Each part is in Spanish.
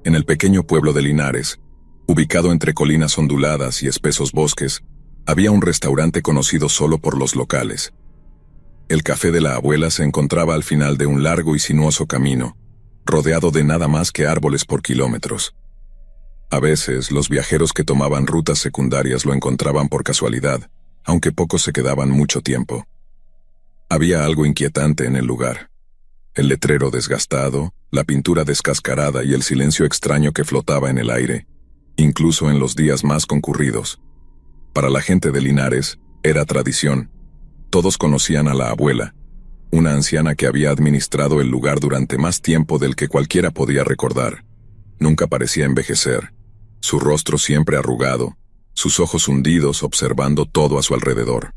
En el pequeño pueblo de Linares, ubicado entre colinas onduladas y espesos bosques, había un restaurante conocido solo por los locales. El café de la abuela se encontraba al final de un largo y sinuoso camino, rodeado de nada más que árboles por kilómetros. A veces, los viajeros que tomaban rutas secundarias lo encontraban por casualidad, aunque pocos se quedaban mucho tiempo. Había algo inquietante en el lugar. El letrero desgastado, la pintura descascarada y el silencio extraño que flotaba en el aire, incluso en los días más concurridos. Para la gente de Linares, era tradición. Todos conocían a la abuela, una anciana que había administrado el lugar durante más tiempo del que cualquiera podía recordar. Nunca parecía envejecer, su rostro siempre arrugado, sus ojos hundidos observando todo a su alrededor.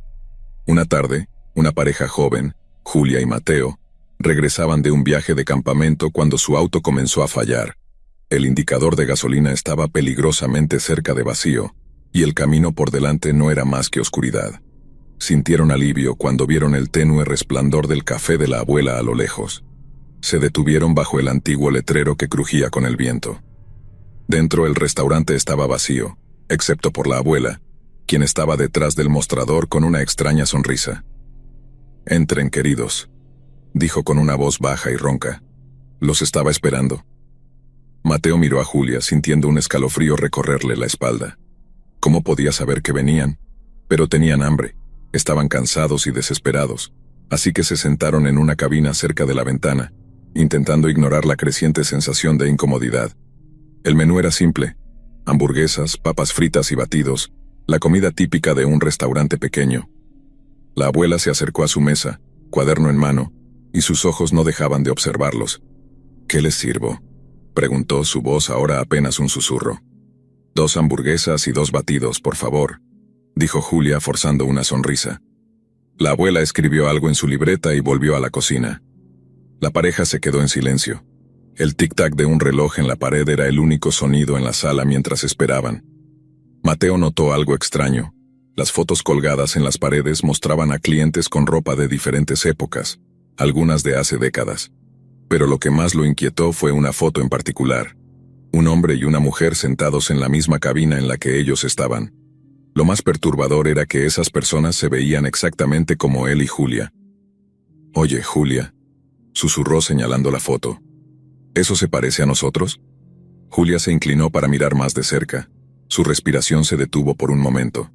Una tarde, una pareja joven, Julia y Mateo, regresaban de un viaje de campamento cuando su auto comenzó a fallar. El indicador de gasolina estaba peligrosamente cerca de vacío, y el camino por delante no era más que oscuridad. Sintieron alivio cuando vieron el tenue resplandor del café de la abuela a lo lejos. Se detuvieron bajo el antiguo letrero que crujía con el viento. Dentro el restaurante estaba vacío, excepto por la abuela, quien estaba detrás del mostrador con una extraña sonrisa. «Entren, queridos», dijo con una voz baja y ronca. «Los estaba esperando». Mateo miró a Julia sintiendo un escalofrío recorrerle la espalda. ¿Cómo podía saber que venían? Pero tenían hambre, estaban cansados y desesperados, así que se sentaron en una cabina cerca de la ventana, intentando ignorar la creciente sensación de incomodidad. El menú era simple: hamburguesas, papas fritas y batidos, la comida típica de un restaurante pequeño. La abuela se acercó a su mesa, cuaderno en mano, y sus ojos no dejaban de observarlos. «¿Qué les sirvo?», preguntó, su voz ahora apenas un susurro. «2 hamburguesas y 2 batidos, por favor», dijo Julia forzando una sonrisa. La abuela escribió algo en su libreta y volvió a la cocina. La pareja se quedó en silencio. El tic-tac de un reloj en la pared era el único sonido en la sala mientras esperaban. Mateo notó algo extraño. Las fotos colgadas en las paredes mostraban a clientes con ropa de diferentes épocas, algunas de hace décadas. Pero lo que más lo inquietó fue una foto en particular. Un hombre y una mujer sentados en la misma cabina en la que ellos estaban. Lo más perturbador era que esas personas se veían exactamente como él y Julia. «Oye, Julia», susurró señalando la foto, «¿eso se parece a nosotros?». Julia se inclinó para mirar más de cerca. Su respiración se detuvo por un momento.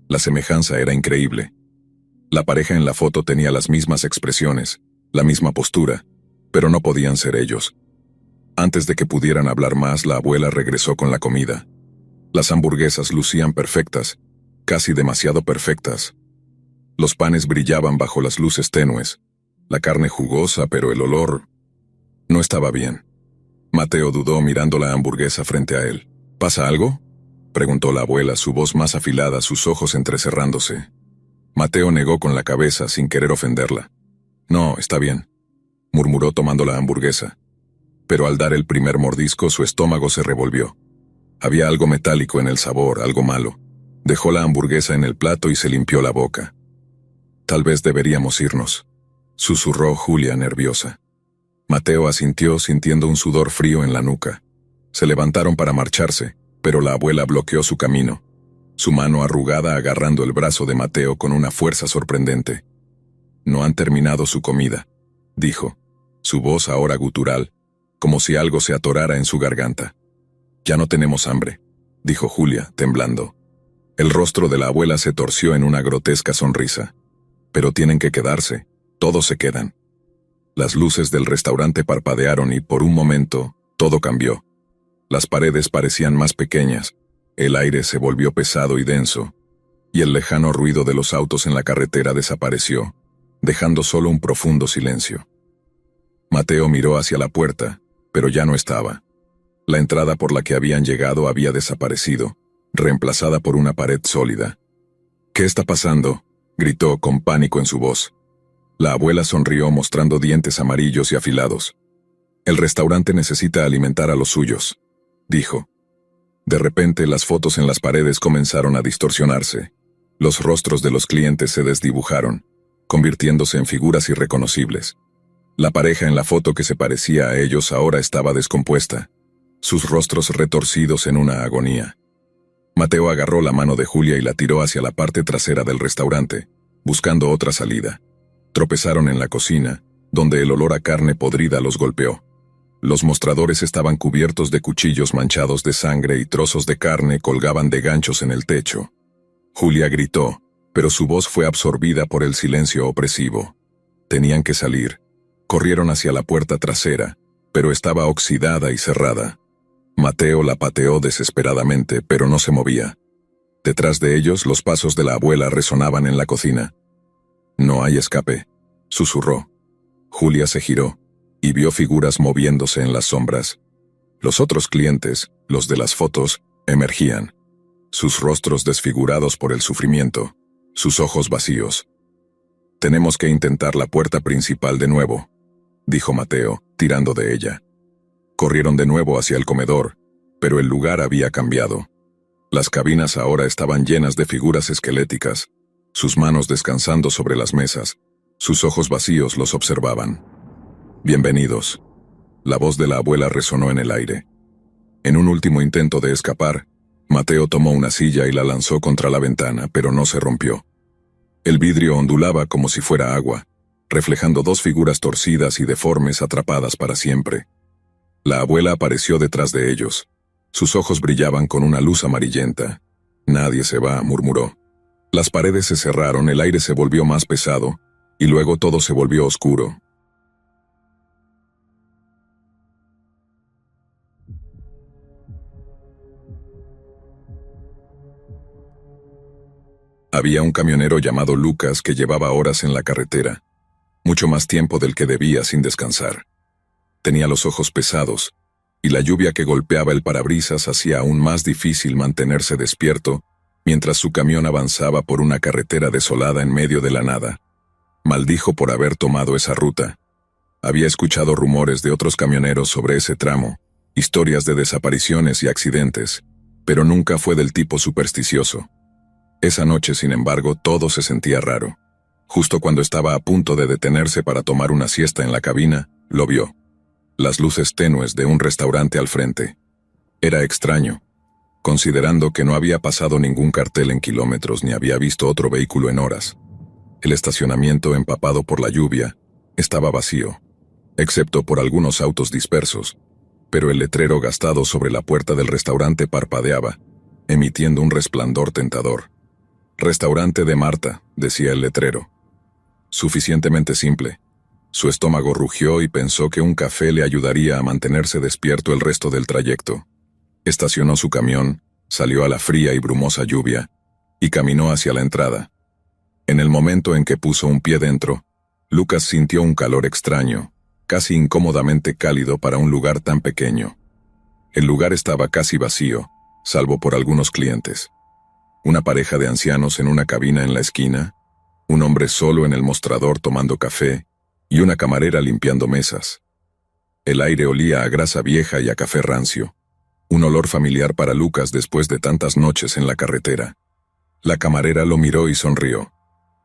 La semejanza era increíble. La pareja en la foto tenía las mismas expresiones, la misma postura, pero no podían ser ellos. Antes de que pudieran hablar más, la abuela regresó con la comida. Las hamburguesas lucían perfectas, casi demasiado perfectas. Los panes brillaban bajo las luces tenues, la carne jugosa, pero el olor no estaba bien. Mateo dudó mirando la hamburguesa frente a él. «¿Pasa algo?», preguntó la abuela, su voz más afilada, sus ojos entrecerrándose. Mateo negó con la cabeza sin querer ofenderla. «No, está bien», murmuró tomando la hamburguesa. Pero al dar el primer mordisco su estómago se revolvió. Había algo metálico en el sabor, algo malo. Dejó la hamburguesa en el plato y se limpió la boca. «Tal vez deberíamos irnos», susurró Julia nerviosa. Mateo asintió sintiendo un sudor frío en la nuca. Se levantaron para marcharse, pero la abuela bloqueó su camino, su mano arrugada agarrando el brazo de Mateo con una fuerza sorprendente. «No han terminado su comida», dijo, su voz ahora gutural, como si algo se atorara en su garganta. «Ya no tenemos hambre», dijo Julia, temblando. El rostro de la abuela se torció en una grotesca sonrisa. «Pero tienen que quedarse, todos se quedan». Las luces del restaurante parpadearon y por un momento, todo cambió. Las paredes parecían más pequeñas, el aire se volvió pesado y denso, y el lejano ruido de los autos en la carretera desapareció, dejando solo un profundo silencio. Mateo miró hacia la puerta, pero ya no estaba. La entrada por la que habían llegado había desaparecido, reemplazada por una pared sólida. «¿Qué está pasando?», gritó con pánico en su voz. La abuela sonrió mostrando dientes amarillos y afilados. «El restaurante necesita alimentar a los suyos», dijo. De repente las fotos en las paredes comenzaron a distorsionarse. Los rostros de los clientes se desdibujaron, convirtiéndose en figuras irreconocibles. La pareja en la foto que se parecía a ellos ahora estaba descompuesta. sus rostros retorcidos en una agonía. Mateo agarró la mano de Julia y la tiró hacia la parte trasera del restaurante, buscando otra salida. Tropezaron en la cocina, donde el olor a carne podrida los golpeó. Los mostradores estaban cubiertos de cuchillos manchados de sangre y trozos de carne colgaban de ganchos en el techo. Julia gritó, pero su voz fue absorbida por el silencio opresivo. Tenían que salir. Corrieron hacia la puerta trasera, pero estaba oxidada y cerrada. Mateo la pateó desesperadamente, pero no se movía. Detrás de ellos, los pasos de la abuela resonaban en la cocina. «No hay escape», susurró. Julia se giró y vio figuras moviéndose en las sombras. Los otros clientes, los de las fotos, emergían. Sus rostros desfigurados por el sufrimiento, sus ojos vacíos. «Tenemos que intentar la puerta principal de nuevo», dijo Mateo, tirando de ella. Corrieron de nuevo hacia el comedor, pero el lugar había cambiado. Las cabinas ahora estaban llenas de figuras esqueléticas, sus manos descansando sobre las mesas, sus ojos vacíos los observaban. «Bienvenidos». La voz de la abuela resonó en el aire. En un último intento de escapar, Mateo tomó una silla y la lanzó contra la ventana, pero no se rompió. El vidrio ondulaba como si fuera agua, reflejando dos figuras torcidas y deformes atrapadas para siempre. La abuela apareció detrás de ellos. Sus ojos brillaban con una luz amarillenta. «Nadie se va», murmuró. Las paredes se cerraron, el aire se volvió más pesado, y luego todo se volvió oscuro. Había un camionero llamado Lucas que llevaba horas en la carretera, mucho más tiempo del que debía sin descansar. Tenía los ojos pesados, y la lluvia que golpeaba el parabrisas hacía aún más difícil mantenerse despierto mientras su camión avanzaba por una carretera desolada en medio de la nada. Maldijo por haber tomado esa ruta. Había escuchado rumores de otros camioneros sobre ese tramo, historias de desapariciones y accidentes, pero nunca fue del tipo supersticioso. Esa noche, sin embargo, todo se sentía raro. Justo cuando estaba a punto de detenerse para tomar una siesta en la cabina, lo vio. Las luces tenues de un restaurante al frente. Era extraño, considerando que no había pasado ningún cartel en kilómetros ni había visto otro vehículo en horas. El estacionamiento, empapado por la lluvia, estaba vacío, excepto por algunos autos dispersos, pero el letrero gastado sobre la puerta del restaurante parpadeaba, emitiendo un resplandor tentador. «Restaurante de Marta», decía el letrero. Suficientemente simple. Su estómago rugió y pensó que un café le ayudaría a mantenerse despierto el resto del trayecto. Estacionó su camión, salió a la fría y brumosa lluvia, y caminó hacia la entrada. En el momento en que puso un pie dentro, Lucas sintió un calor extraño, casi incómodamente cálido para un lugar tan pequeño. El lugar estaba casi vacío, salvo por algunos clientes. Una pareja de ancianos en una cabina en la esquina, un hombre solo en el mostrador tomando café, y una camarera limpiando mesas. El aire olía a grasa vieja y a café rancio, un olor familiar para Lucas después de tantas noches en la carretera. La camarera lo miró y sonrió.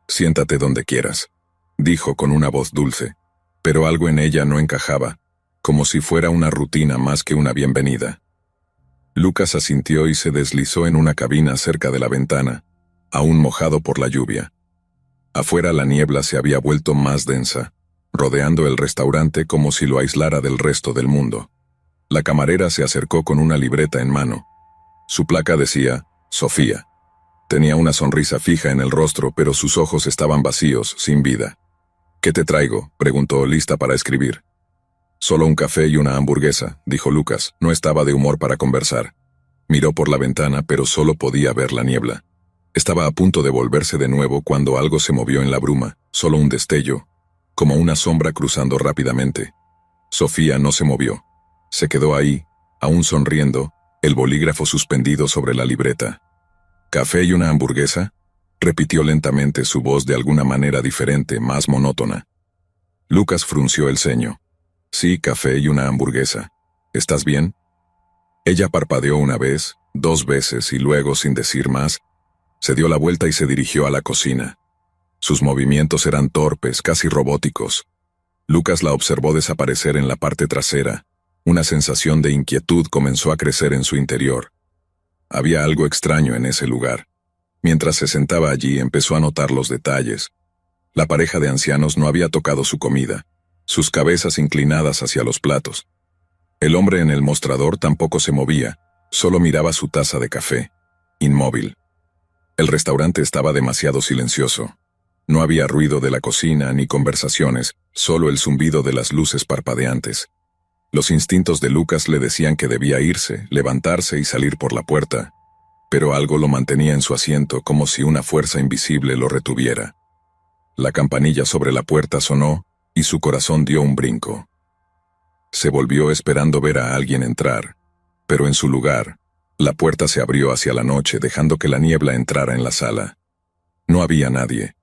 «Siéntate donde quieras», dijo con una voz dulce, pero algo en ella no encajaba, como si fuera una rutina más que una bienvenida. Lucas asintió y se deslizó en una cabina cerca de la ventana, aún mojado por la lluvia. Afuera la niebla se había vuelto más densa, rodeando el restaurante como si lo aislara del resto del mundo. La camarera se acercó con una libreta en mano. Su placa decía «Sofía». Tenía una sonrisa fija en el rostro, pero sus ojos estaban vacíos, sin vida. «¿Qué te traigo?», preguntó, lista para escribir. «Solo un café y una hamburguesa», dijo Lucas. No estaba de humor para conversar. Miró por la ventana, pero solo podía ver la niebla. Estaba a punto de volverse de nuevo cuando algo se movió en la bruma, solo un destello, como una sombra cruzando rápidamente. Sofía no se movió. Se quedó ahí, aún sonriendo, el bolígrafo suspendido sobre la libreta. «¿Café y una hamburguesa?», repitió lentamente, su voz de alguna manera diferente, más monótona. Lucas frunció el ceño. «Sí, café y una hamburguesa. ¿Estás bien?». Ella parpadeó una vez, 2 veces y luego, sin decir más, se dio la vuelta y se dirigió a la cocina. Sus movimientos eran torpes, casi robóticos. Lucas la observó desaparecer en la parte trasera, Una sensación de inquietud comenzó a crecer en su interior. Había algo extraño en ese lugar. Mientras se sentaba allí, empezó a notar los detalles. La pareja de ancianos no había tocado su comida, sus cabezas inclinadas hacia los platos. El hombre en el mostrador tampoco se movía, solo miraba su taza de café, inmóvil. El restaurante estaba demasiado silencioso. No había ruido de la cocina ni conversaciones, solo el zumbido de las luces parpadeantes. Los instintos de Lucas le decían que debía irse, levantarse y salir por la puerta, pero algo lo mantenía en su asiento como si una fuerza invisible lo retuviera. La campanilla sobre la puerta sonó y su corazón dio un brinco. Se volvió esperando ver a alguien entrar, pero en su lugar, la puerta se abrió hacia la noche dejando que la niebla entrara en la sala. No había nadie.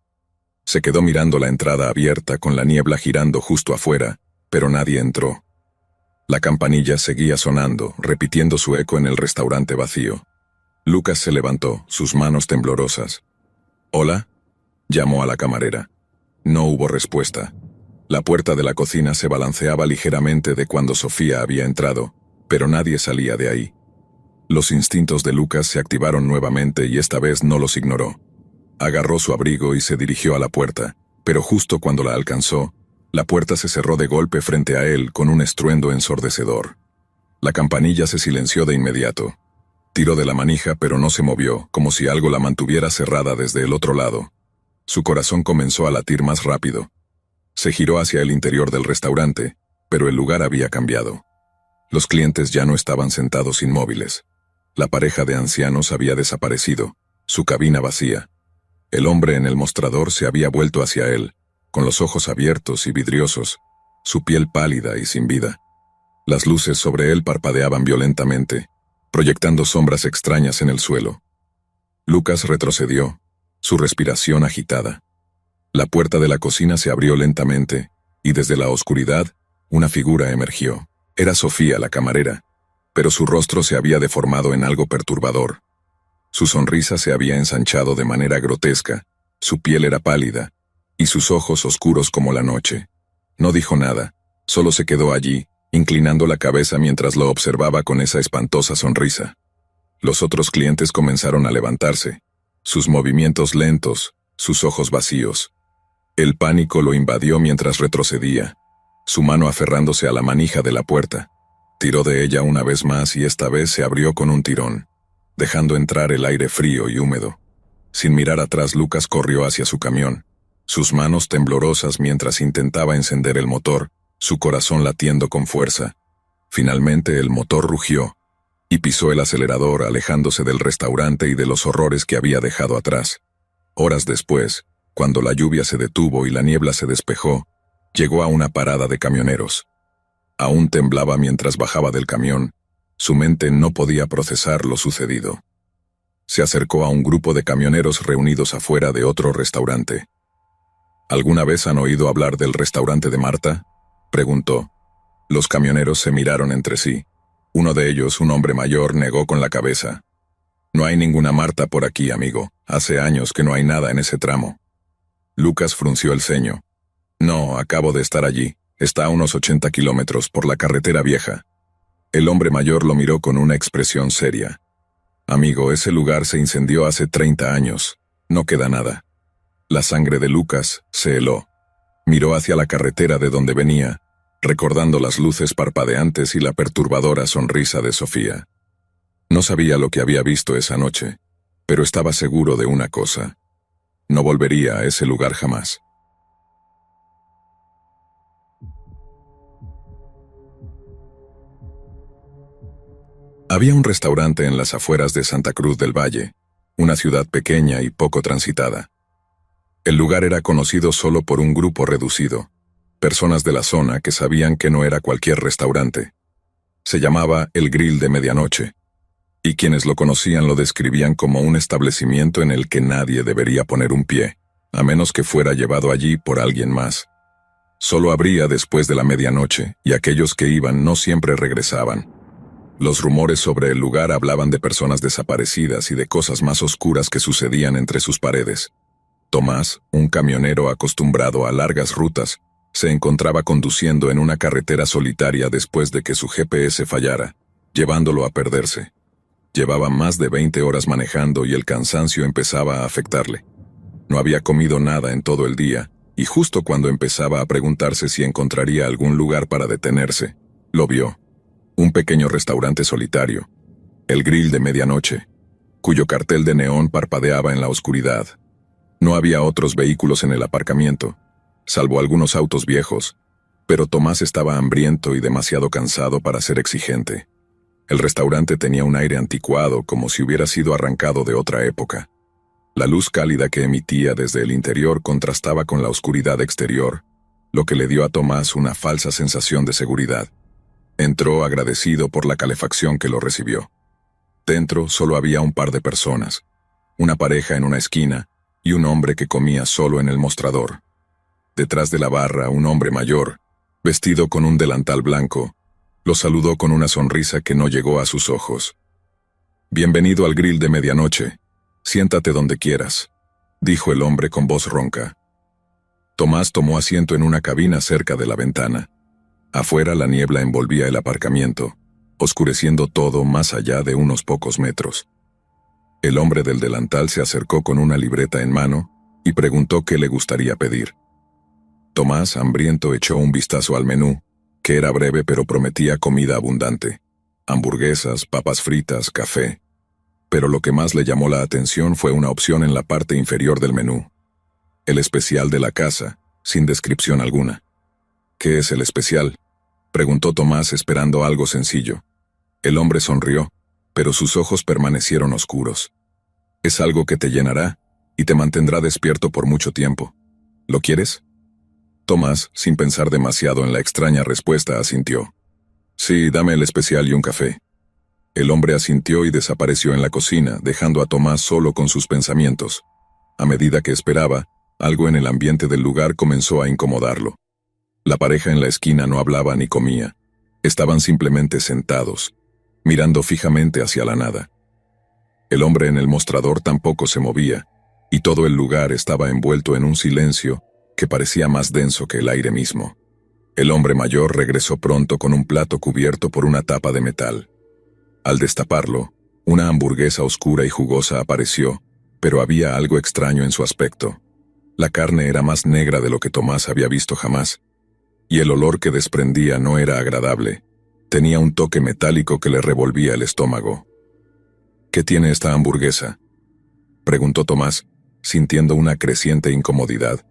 Se quedó mirando la entrada abierta con la niebla girando justo afuera, pero nadie entró. La campanilla seguía sonando, repitiendo su eco en el restaurante vacío. Lucas se levantó, sus manos temblorosas. «¿Hola?», llamó a la camarera. No hubo respuesta. La puerta de la cocina se balanceaba ligeramente de cuando Sofía había entrado, pero nadie salía de ahí. Los instintos de Lucas se activaron nuevamente y esta vez no los ignoró. Agarró su abrigo y se dirigió a la puerta, pero justo cuando la alcanzó, la puerta se cerró de golpe frente a él con un estruendo ensordecedor. La campanilla se silenció de inmediato. Tiró de la manija pero no se movió, como si algo la mantuviera cerrada desde el otro lado. Su corazón comenzó a latir más rápido. Se giró hacia el interior del restaurante, pero el lugar había cambiado. Los clientes ya no estaban sentados inmóviles. La pareja de ancianos había desaparecido, su cabina vacía. El hombre en el mostrador se había vuelto hacia él, con los ojos abiertos y vidriosos, su piel pálida y sin vida. Las luces sobre él parpadeaban violentamente, proyectando sombras extrañas en el suelo. Lucas retrocedió, su respiración agitada. La puerta de la cocina se abrió lentamente, y desde la oscuridad, una figura emergió. Era Sofía, la camarera, pero su rostro se había deformado en algo perturbador. Su sonrisa se había ensanchado de manera grotesca, su piel era pálida, y sus ojos oscuros como la noche. No dijo nada, solo se quedó allí, inclinando la cabeza mientras lo observaba con esa espantosa sonrisa. Los otros clientes comenzaron a levantarse, sus movimientos lentos, sus ojos vacíos. El pánico lo invadió mientras retrocedía, su mano aferrándose a la manija de la puerta. Tiró de ella una vez más y esta vez se abrió con un tirón, dejando entrar el aire frío y húmedo. Sin mirar atrás, Lucas corrió hacia su camión, sus manos temblorosas mientras intentaba encender el motor, su corazón latiendo con fuerza. Finalmente el motor rugió, y pisó el acelerador alejándose del restaurante y de los horrores que había dejado atrás. Horas después, cuando la lluvia se detuvo y la niebla se despejó, llegó a una parada de camioneros. Aún temblaba mientras bajaba del camión, su mente no podía procesar lo sucedido. Se acercó a un grupo de camioneros reunidos afuera de otro restaurante. ¿Alguna vez han oído hablar del restaurante de Marta?, preguntó. Los camioneros se miraron entre sí. Uno de ellos, un hombre mayor, negó con la cabeza. No hay ninguna Marta por aquí, amigo. Hace años que no hay nada en ese tramo. Lucas frunció el ceño. No, acabo de estar allí. Está a unos 80 kilómetros por la carretera vieja. El hombre mayor lo miró con una expresión seria. Amigo, ese lugar se incendió hace 30 años. No queda nada. La sangre de Lucas se heló. Miró hacia la carretera de donde venía, recordando las luces parpadeantes y la perturbadora sonrisa de Sofía. No sabía lo que había visto esa noche, pero estaba seguro de una cosa. No volvería a ese lugar jamás. Había un restaurante en las afueras de Santa Cruz del Valle, una ciudad pequeña y poco transitada. El lugar era conocido solo por un grupo reducido, personas de la zona que sabían que no era cualquier restaurante. Se llamaba El Grill de Medianoche, y quienes lo conocían lo describían como un establecimiento en el que nadie debería poner un pie, a menos que fuera llevado allí por alguien más. Solo abría después de la medianoche, y aquellos que iban no siempre regresaban. Los rumores sobre el lugar hablaban de personas desaparecidas y de cosas más oscuras que sucedían entre sus paredes. Tomás, un camionero acostumbrado a largas rutas, Se encontraba conduciendo en una carretera solitaria después de que su GPS fallara, llevándolo a perderse. Llevaba más de 20 horas manejando y el cansancio empezaba a afectarle. No había comido nada en todo el día, y justo cuando empezaba a preguntarse si encontraría algún lugar para detenerse, lo vio. Un pequeño restaurante solitario, el Grill de Medianoche, cuyo cartel de neón parpadeaba en la oscuridad. No había otros vehículos en el aparcamiento, salvo algunos autos viejos, pero Tomás estaba hambriento y demasiado cansado para ser exigente. El restaurante tenía un aire anticuado, como si hubiera sido arrancado de otra época. La luz cálida que emitía desde el interior contrastaba con la oscuridad exterior, lo que le dio a Tomás una falsa sensación de seguridad. Entró agradecido por la calefacción que lo recibió. Dentro solo había un par de personas, una pareja en una esquina y un hombre que comía solo en el mostrador. Detrás de la barra, un hombre mayor, vestido con un delantal blanco, lo saludó con una sonrisa que no llegó a sus ojos. «Bienvenido al Grill de Medianoche. Siéntate donde quieras», dijo el hombre con voz ronca. Tomás tomó asiento en una cabina cerca de la ventana. Afuera la niebla envolvía el aparcamiento, oscureciendo todo más allá de unos pocos metros. El hombre del delantal se acercó con una libreta en mano y preguntó qué le gustaría pedir. Tomás, hambriento, echó un vistazo al menú, que era breve pero prometía comida abundante. Hamburguesas, papas fritas, café. Pero lo que más le llamó la atención fue una opción en la parte inferior del menú. El especial de la casa, sin descripción alguna. «¿Qué es el especial?», preguntó Tomás esperando algo sencillo. El hombre sonrió, pero sus ojos permanecieron oscuros. «Es algo que te llenará y te mantendrá despierto por mucho tiempo. ¿Lo quieres?». Tomás, sin pensar demasiado en la extraña respuesta, asintió. «Sí, dame el especial y un café». El hombre asintió y desapareció en la cocina, dejando a Tomás solo con sus pensamientos. A medida que esperaba, algo en el ambiente del lugar comenzó a incomodarlo. La pareja en la esquina no hablaba ni comía. Estaban simplemente sentados, mirando fijamente hacia la nada. El hombre en el mostrador tampoco se movía, y todo el lugar estaba envuelto en un silencio que parecía más denso que el aire mismo. El hombre mayor regresó pronto con un plato cubierto por una tapa de metal. Al destaparlo, una hamburguesa oscura y jugosa apareció, pero había algo extraño en su aspecto. La carne era más negra de lo que Tomás había visto jamás, y el olor que desprendía no era agradable. Tenía un toque metálico que le revolvía el estómago. «¿Qué tiene esta hamburguesa?», preguntó Tomás, sintiendo una creciente incomodidad.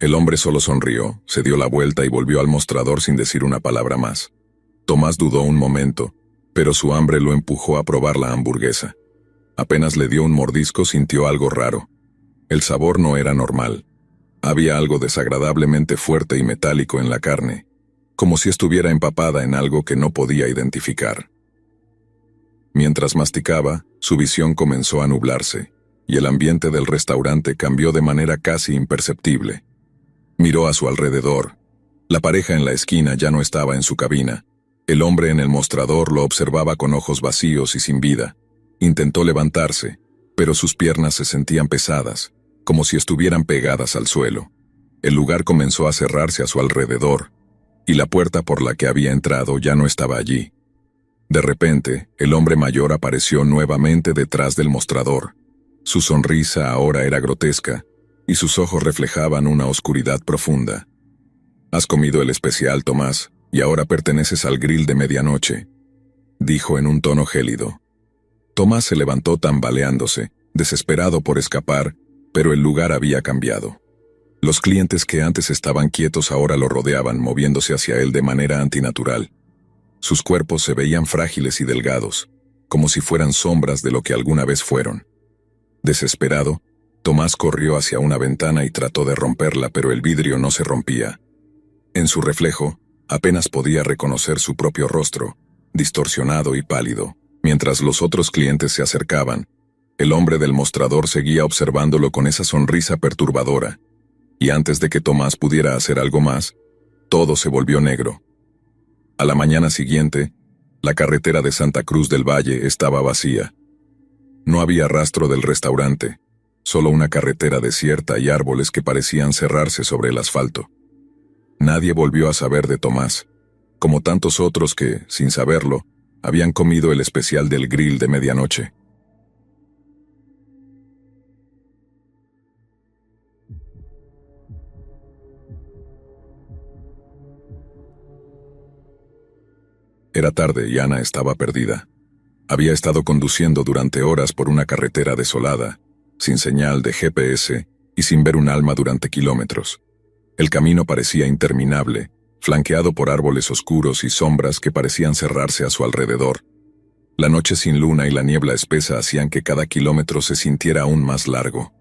El hombre solo sonrió, se dio la vuelta y volvió al mostrador sin decir una palabra más. Tomás dudó un momento, pero su hambre lo empujó a probar la hamburguesa. Apenas le dio un mordisco, sintió algo raro. El sabor no era normal. Había algo desagradablemente fuerte y metálico en la carne, como si estuviera empapada en algo que no podía identificar. Mientras masticaba, su visión comenzó a nublarse, y el ambiente del restaurante cambió de manera casi imperceptible. Miró a su alrededor. La pareja en la esquina ya no estaba en su cabina. El hombre en el mostrador lo observaba con ojos vacíos y sin vida. Intentó levantarse, pero sus piernas se sentían pesadas, como si estuvieran pegadas al suelo. El lugar comenzó a cerrarse a su alrededor, y la puerta por la que había entrado ya no estaba allí. De repente, el hombre mayor apareció nuevamente detrás del mostrador. Su sonrisa ahora era grotesca, y sus ojos reflejaban una oscuridad profunda. «Has comido el especial, Tomás, y ahora perteneces al Grill de Medianoche», dijo en un tono gélido. Tomás se levantó tambaleándose, desesperado por escapar, pero el lugar había cambiado. Los clientes que antes estaban quietos ahora lo rodeaban, moviéndose hacia él de manera antinatural. Sus cuerpos se veían frágiles y delgados, como si fueran sombras de lo que alguna vez fueron. Desesperado, Tomás corrió hacia una ventana y trató de romperla, pero el vidrio no se rompía. En su reflejo, apenas podía reconocer su propio rostro, distorsionado y pálido. Mientras los otros clientes se acercaban, el hombre del mostrador seguía observándolo con esa sonrisa perturbadora, y antes de que Tomás pudiera hacer algo más, todo se volvió negro. A la mañana siguiente, la carretera de Santa Cruz del Valle estaba vacía. No había rastro del restaurante, solo una carretera desierta y árboles que parecían cerrarse sobre el asfalto. Nadie volvió a saber de Tomás, como tantos otros que, sin saberlo, habían comido el especial del grill de medianoche. Era tarde y Ana estaba perdida. Había estado conduciendo durante horas por una carretera desolada, sin señal de GPS y sin ver un alma durante kilómetros. El camino parecía interminable, flanqueado por árboles oscuros y sombras que parecían cerrarse a su alrededor. La noche sin luna y la niebla espesa hacían que cada kilómetro se sintiera aún más largo.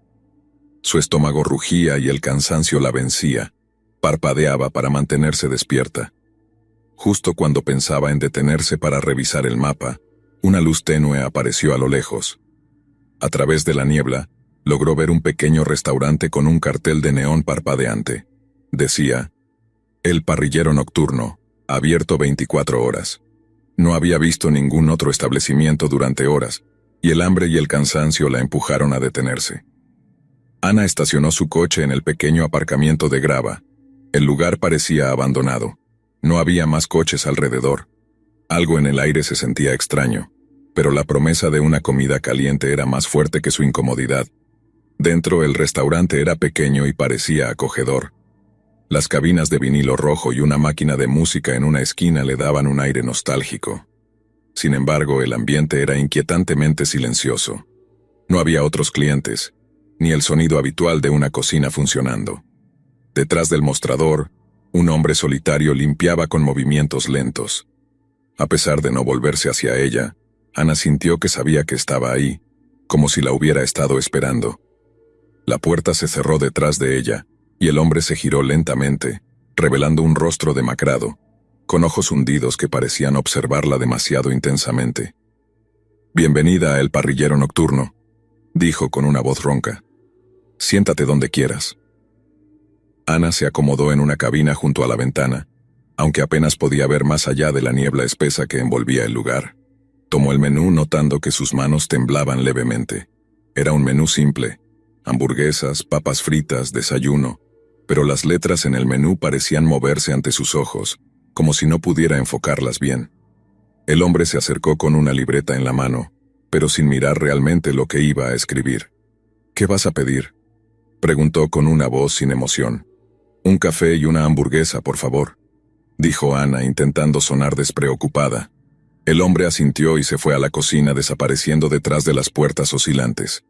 Su estómago rugía y el cansancio la vencía. Parpadeaba para mantenerse despierta. Justo cuando pensaba en detenerse para revisar el mapa, una luz tenue apareció a lo lejos. A través de la niebla, logró ver un pequeño restaurante con un cartel de neón parpadeante. Decía, El Parrillero Nocturno, abierto 24 horas. No había visto ningún otro establecimiento durante horas, y el hambre y el cansancio la empujaron a detenerse. Ana estacionó su coche en el pequeño aparcamiento de grava. El lugar parecía abandonado. No había más coches alrededor. Algo en el aire se sentía extraño, pero la promesa de una comida caliente era más fuerte que su incomodidad. Dentro el restaurante era pequeño y parecía acogedor. Las cabinas de vinilo rojo y una máquina de música en una esquina le daban un aire nostálgico. Sin embargo, el ambiente era inquietantemente silencioso. No había otros clientes, ni el sonido habitual de una cocina funcionando. Detrás del mostrador, un hombre solitario limpiaba con movimientos lentos. A pesar de no volverse hacia ella, Ana sintió que sabía que estaba ahí, como si la hubiera estado esperando. La puerta se cerró detrás de ella, y el hombre se giró lentamente, revelando un rostro demacrado, con ojos hundidos que parecían observarla demasiado intensamente. «Bienvenida a El Parrillero Nocturno», dijo con una voz ronca. «Siéntate donde quieras». Ana se acomodó en una cabina junto a la ventana, aunque apenas podía ver más allá de la niebla espesa que envolvía el lugar. Tomó el menú notando que sus manos temblaban levemente. Era un menú simple: hamburguesas, papas fritas, desayuno, pero las letras en el menú parecían moverse ante sus ojos, como si no pudiera enfocarlas bien. El hombre se acercó con una libreta en la mano, pero sin mirar realmente lo que iba a escribir. «¿Qué vas a pedir?», preguntó con una voz sin emoción. «Un café y una hamburguesa, por favor», dijo Ana intentando sonar despreocupada. El hombre asintió y se fue a la cocina, desapareciendo detrás de las puertas oscilantes.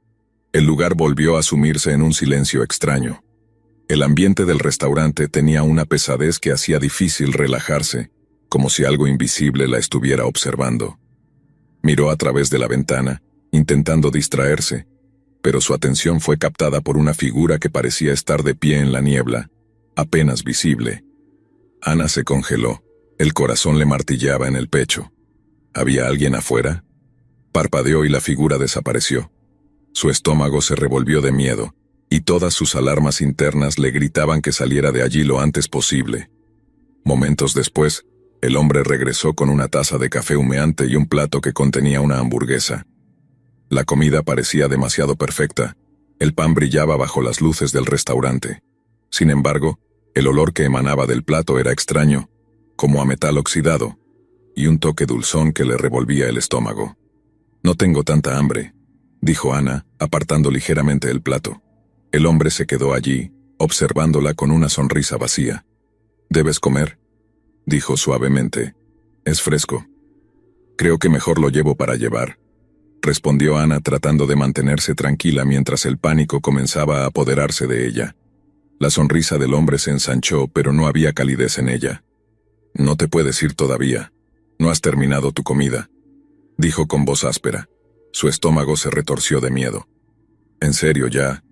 El lugar volvió a sumirse en un silencio extraño. El ambiente del restaurante tenía una pesadez que hacía difícil relajarse, como si algo invisible la estuviera observando. Miró a través de la ventana, intentando distraerse, pero su atención fue captada por una figura que parecía estar de pie en la niebla, apenas visible. Ana se congeló, el corazón le martillaba en el pecho. ¿Había alguien afuera? Parpadeó y la figura desapareció. Su estómago se revolvió de miedo, y todas sus alarmas internas le gritaban que saliera de allí lo antes posible. Momentos después, el hombre regresó con una taza de café humeante y un plato que contenía una hamburguesa. La comida parecía demasiado perfecta. El pan brillaba bajo las luces del restaurante. Sin embargo, el olor que emanaba del plato era extraño, como a metal oxidado, y un toque dulzón que le revolvía el estómago. «No tengo tanta hambre», dijo Ana, apartando ligeramente el plato. El hombre se quedó allí, observándola con una sonrisa vacía. «¿Debes comer?», dijo suavemente. «Es fresco». «Creo que mejor lo llevo para llevar», respondió Ana tratando de mantenerse tranquila mientras el pánico comenzaba a apoderarse de ella. La sonrisa del hombre se ensanchó, pero no había calidez en ella. «No te puedes ir todavía. No has terminado tu comida», dijo con voz áspera. Su estómago se retorció de miedo. «¿En serio ya?»,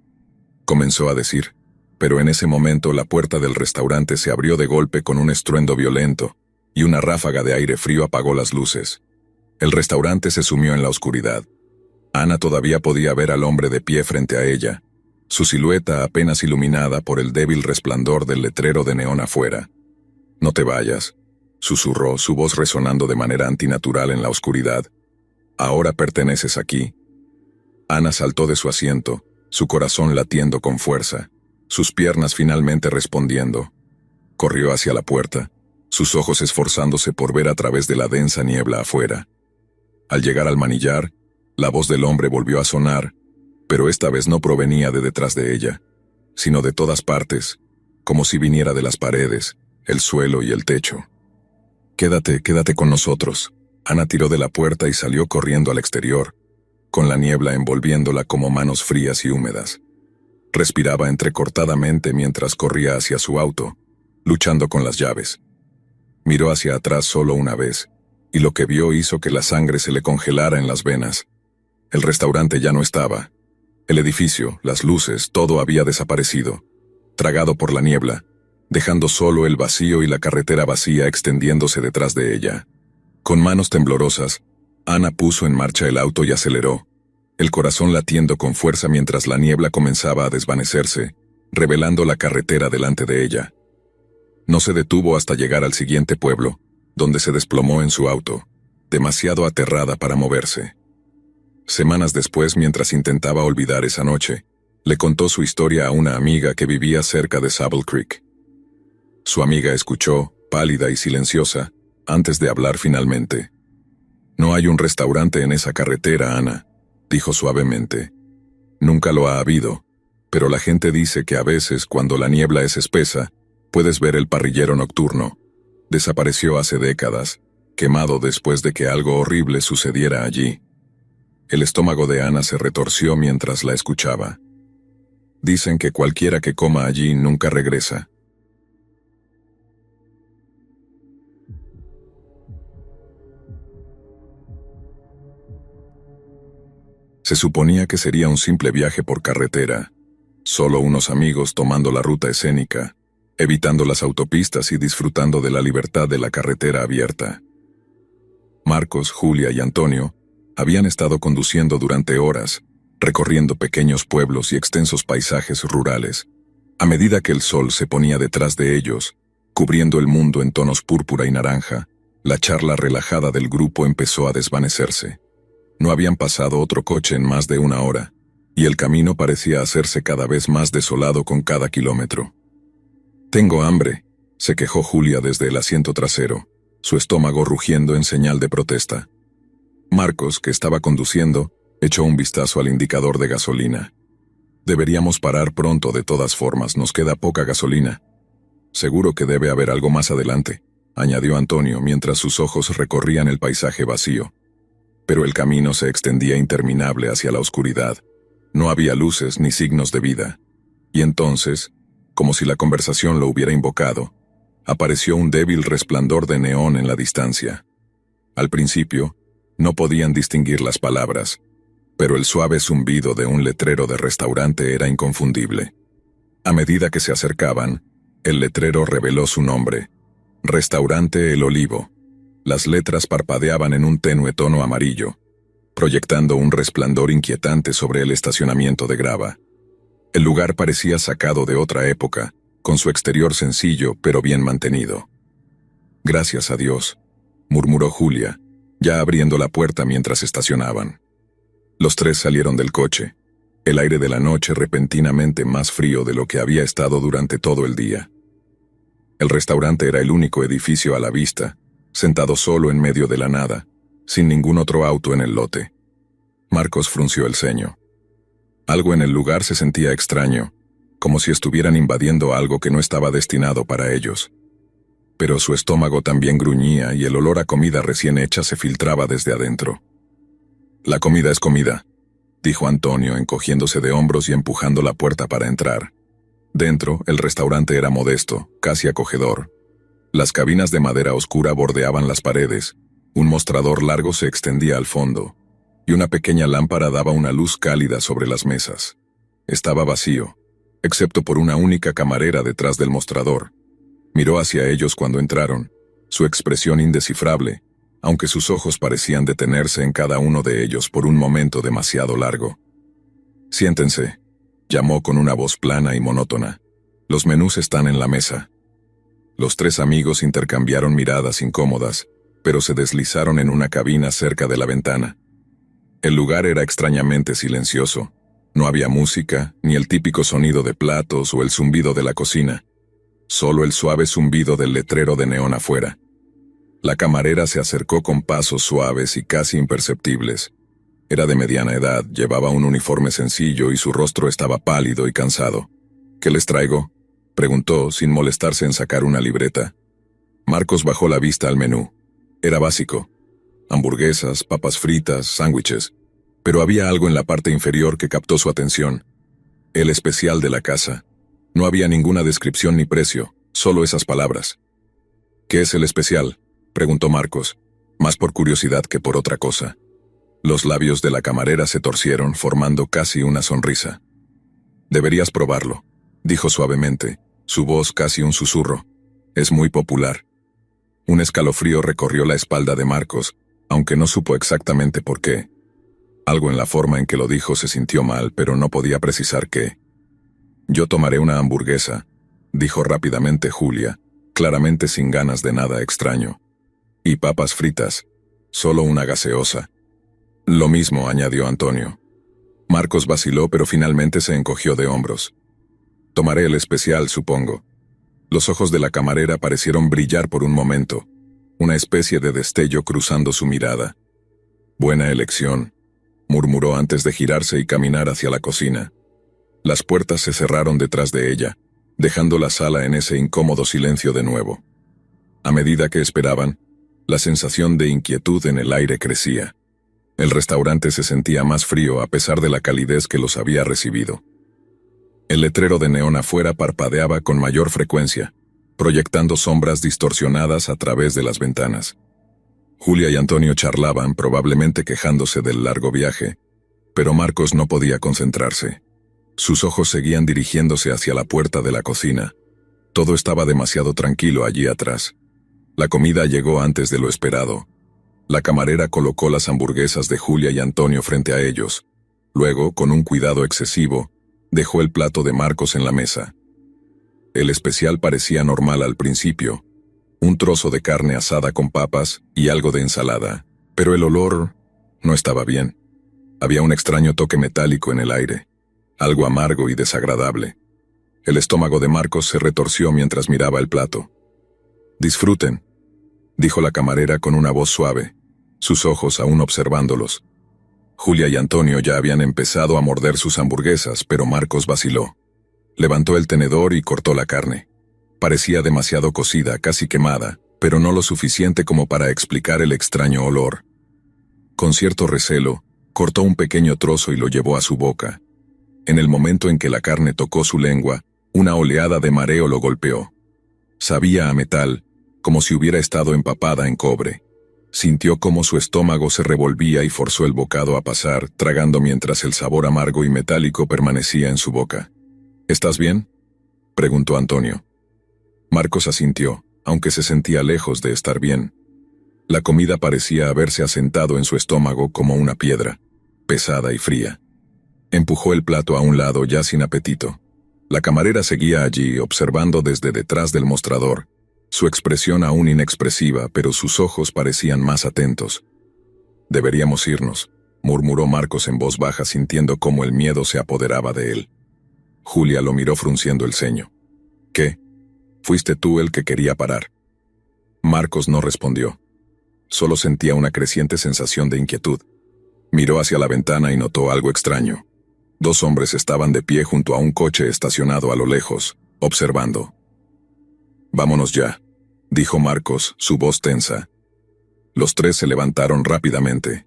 comenzó a decir, pero en ese momento la puerta del restaurante se abrió de golpe con un estruendo violento, y una ráfaga de aire frío apagó las luces. El restaurante se sumió en la oscuridad. Ana todavía podía ver al hombre de pie frente a ella, su silueta apenas iluminada por el débil resplandor del letrero de neón afuera. «No te vayas», susurró, su voz resonando de manera antinatural en la oscuridad. «Ahora perteneces aquí». Ana saltó de su asiento, su corazón latiendo con fuerza, sus piernas finalmente respondiendo. Corrió hacia la puerta, sus ojos esforzándose por ver a través de la densa niebla afuera. Al llegar al manillar, la voz del hombre volvió a sonar, pero esta vez no provenía de detrás de ella, sino de todas partes, como si viniera de las paredes, el suelo y el techo. Quédate con nosotros. Ana tiró de la puerta y salió corriendo al exterior, con la niebla envolviéndola como manos frías y húmedas. Respiraba entrecortadamente mientras corría hacia su auto, luchando con las llaves. Miró hacia atrás solo una vez, y lo que vio hizo que la sangre se le congelara en las venas. El restaurante ya no estaba. El edificio, las luces, todo había desaparecido, tragado por la niebla, dejando solo el vacío y la carretera vacía extendiéndose detrás de ella. Con manos temblorosas, Ana puso en marcha el auto y aceleró, el corazón latiendo con fuerza mientras la niebla comenzaba a desvanecerse, revelando la carretera delante de ella. No se detuvo hasta llegar al siguiente pueblo, donde se desplomó en su auto, demasiado aterrada para moverse. Semanas después, mientras intentaba olvidar esa noche, le contó su historia a una amiga que vivía cerca de Sable Creek. Su amiga escuchó, pálida y silenciosa, antes de hablar finalmente. «No hay un restaurante en esa carretera, Ana», dijo suavemente. «Nunca lo ha habido, pero la gente dice que a veces, cuando la niebla es espesa, puedes ver el parrillero nocturno. Desapareció hace décadas, quemado después de que algo horrible sucediera allí». El estómago de Ana se retorció mientras la escuchaba. «Dicen que cualquiera que coma allí nunca regresa». Se suponía que sería un simple viaje por carretera, solo unos amigos tomando la ruta escénica, evitando las autopistas y disfrutando de la libertad de la carretera abierta. Marcos, Julia y Antonio habían estado conduciendo durante horas, recorriendo pequeños pueblos y extensos paisajes rurales. A medida que el sol se ponía detrás de ellos, cubriendo el mundo en tonos púrpura y naranja, la charla relajada del grupo empezó a desvanecerse. No habían pasado otro coche en más de una hora, y el camino parecía hacerse cada vez más desolado con cada kilómetro. «Tengo hambre», se quejó Julia desde el asiento trasero, su estómago rugiendo en señal de protesta. Marcos, que estaba conduciendo, echó un vistazo al indicador de gasolina. «Deberíamos parar pronto de todas formas, nos queda poca gasolina». «Seguro que debe haber algo más adelante», añadió Antonio mientras sus ojos recorrían el paisaje vacío. Pero el camino se extendía interminable hacia la oscuridad. No había luces ni signos de vida. Y entonces, como si la conversación lo hubiera invocado, apareció un débil resplandor de neón en la distancia. Al principio, no podían distinguir las palabras, pero el suave zumbido de un letrero de restaurante era inconfundible. A medida que se acercaban, el letrero reveló su nombre: Restaurante El Olivo. Las letras parpadeaban en un tenue tono amarillo, proyectando un resplandor inquietante sobre el estacionamiento de grava. El lugar parecía sacado de otra época, con su exterior sencillo pero bien mantenido. «Gracias a Dios», murmuró Julia, ya abriendo la puerta mientras estacionaban. Los tres salieron del coche, el aire de la noche repentinamente más frío de lo que había estado durante todo el día. El restaurante era el único edificio a la vista, sentado solo en medio de la nada, sin ningún otro auto en el lote. Marcos frunció el ceño. Algo en el lugar se sentía extraño, como si estuvieran invadiendo algo que no estaba destinado para ellos. Pero su estómago también gruñía y el olor a comida recién hecha se filtraba desde adentro. «La comida es comida», dijo Antonio encogiéndose de hombros y empujando la puerta para entrar. Dentro, el restaurante era modesto, casi acogedor. Las cabinas de madera oscura bordeaban las paredes, un mostrador largo se extendía al fondo, y una pequeña lámpara daba una luz cálida sobre las mesas. Estaba vacío, excepto por una única camarera detrás del mostrador. Miró hacia ellos cuando entraron, su expresión indescifrable, aunque sus ojos parecían detenerse en cada uno de ellos por un momento demasiado largo. «Siéntense», llamó con una voz plana y monótona. «Los menús están en la mesa». Los tres amigos intercambiaron miradas incómodas, pero se deslizaron en una cabina cerca de la ventana. El lugar era extrañamente silencioso. No había música, ni el típico sonido de platos o el zumbido de la cocina. solo el suave zumbido del letrero de neón afuera. La camarera se acercó con pasos suaves y casi imperceptibles. Era de mediana edad, llevaba un uniforme sencillo y su rostro estaba pálido y cansado. «¿Qué les traigo?», preguntó, sin molestarse en sacar una libreta. Marcos bajó la vista al menú. Era básico. Hamburguesas, papas fritas, sándwiches. Pero había algo en la parte inferior que captó su atención. El especial de la casa. No había ninguna descripción ni precio, solo esas palabras. «¿Qué es el especial?», preguntó Marcos, más por curiosidad que por otra cosa. Los labios de la camarera se torcieron, formando casi una sonrisa. «Deberías probarlo», dijo suavemente, su voz casi un susurro. «Es muy popular». Un escalofrío recorrió la espalda de Marcos, aunque no supo exactamente por qué. Algo en la forma en que lo dijo se sintió mal, pero no podía precisar qué. «Yo tomaré una hamburguesa», dijo rápidamente Julia, claramente sin ganas de nada extraño. «Y papas fritas. Solo una gaseosa». «Lo mismo», añadió Antonio. Marcos vaciló, pero finalmente se encogió de hombros. «Tomaré el especial, supongo». Los ojos de la camarera parecieron brillar por un momento, una especie de destello cruzando su mirada. «Buena elección», murmuró antes de girarse y caminar hacia la cocina. Las puertas se cerraron detrás de ella, dejando la sala en ese incómodo silencio de nuevo. A medida que esperaban, la sensación de inquietud en el aire crecía. El restaurante se sentía más frío a pesar de la calidez que los había recibido. El letrero de neón afuera parpadeaba con mayor frecuencia, proyectando sombras distorsionadas a través de las ventanas. Julia y Antonio charlaban, probablemente quejándose del largo viaje, pero Marcos no podía concentrarse. Sus ojos seguían dirigiéndose hacia la puerta de la cocina. Todo estaba demasiado tranquilo allí atrás. La comida llegó antes de lo esperado. La camarera colocó las hamburguesas de Julia y Antonio frente a ellos. Luego, con un cuidado excesivo, dejó el plato de Marcos en la mesa. El especial parecía normal al principio. Un trozo de carne asada con papas y algo de ensalada. Pero el olor no estaba bien. Había un extraño toque metálico en el aire. Algo amargo y desagradable. El estómago de Marcos se retorció mientras miraba el plato. «Disfruten», dijo la camarera con una voz suave, sus ojos aún observándolos. Julia y Antonio ya habían empezado a morder sus hamburguesas, pero Marcos vaciló. Levantó el tenedor y cortó la carne. Parecía demasiado cocida, casi quemada, pero no lo suficiente como para explicar el extraño olor. Con cierto recelo, cortó un pequeño trozo y lo llevó a su boca. En el momento en que la carne tocó su lengua, una oleada de mareo lo golpeó. Sabía a metal, como si hubiera estado empapada en cobre. Sintió cómo su estómago se revolvía y forzó el bocado a pasar, tragando mientras el sabor amargo y metálico permanecía en su boca. «¿Estás bien?», preguntó Antonio. Marcos asintió, aunque se sentía lejos de estar bien. La comida parecía haberse asentado en su estómago como una piedra, pesada y fría. Empujó el plato a un lado ya sin apetito. La camarera seguía allí, observando desde detrás del mostrador, su expresión aún inexpresiva, pero sus ojos parecían más atentos. «Deberíamos irnos», murmuró Marcos en voz baja, sintiendo cómo el miedo se apoderaba de él. Julia lo miró frunciendo el ceño. «¿Qué? Fuiste tú el que quería parar». Marcos no respondió. Solo sentía una creciente sensación de inquietud. Miró hacia la ventana y notó algo extraño. 2 hombres estaban de pie junto a un coche estacionado a lo lejos, observando. «Vámonos ya», dijo Marcos, su voz tensa. Los 3 se levantaron rápidamente.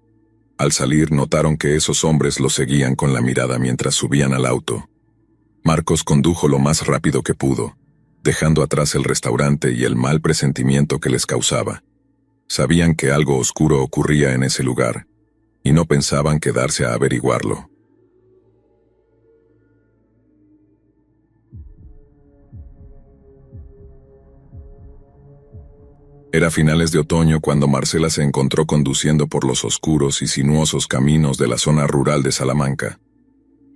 Al salir notaron que esos hombres los seguían con la mirada mientras subían al auto. Marcos condujo lo más rápido que pudo, dejando atrás el restaurante y el mal presentimiento que les causaba. Sabían que algo oscuro ocurría en ese lugar, y no pensaban quedarse a averiguarlo. Era finales de otoño cuando Marcela se encontró conduciendo por los oscuros y sinuosos caminos de la zona rural de Salamanca.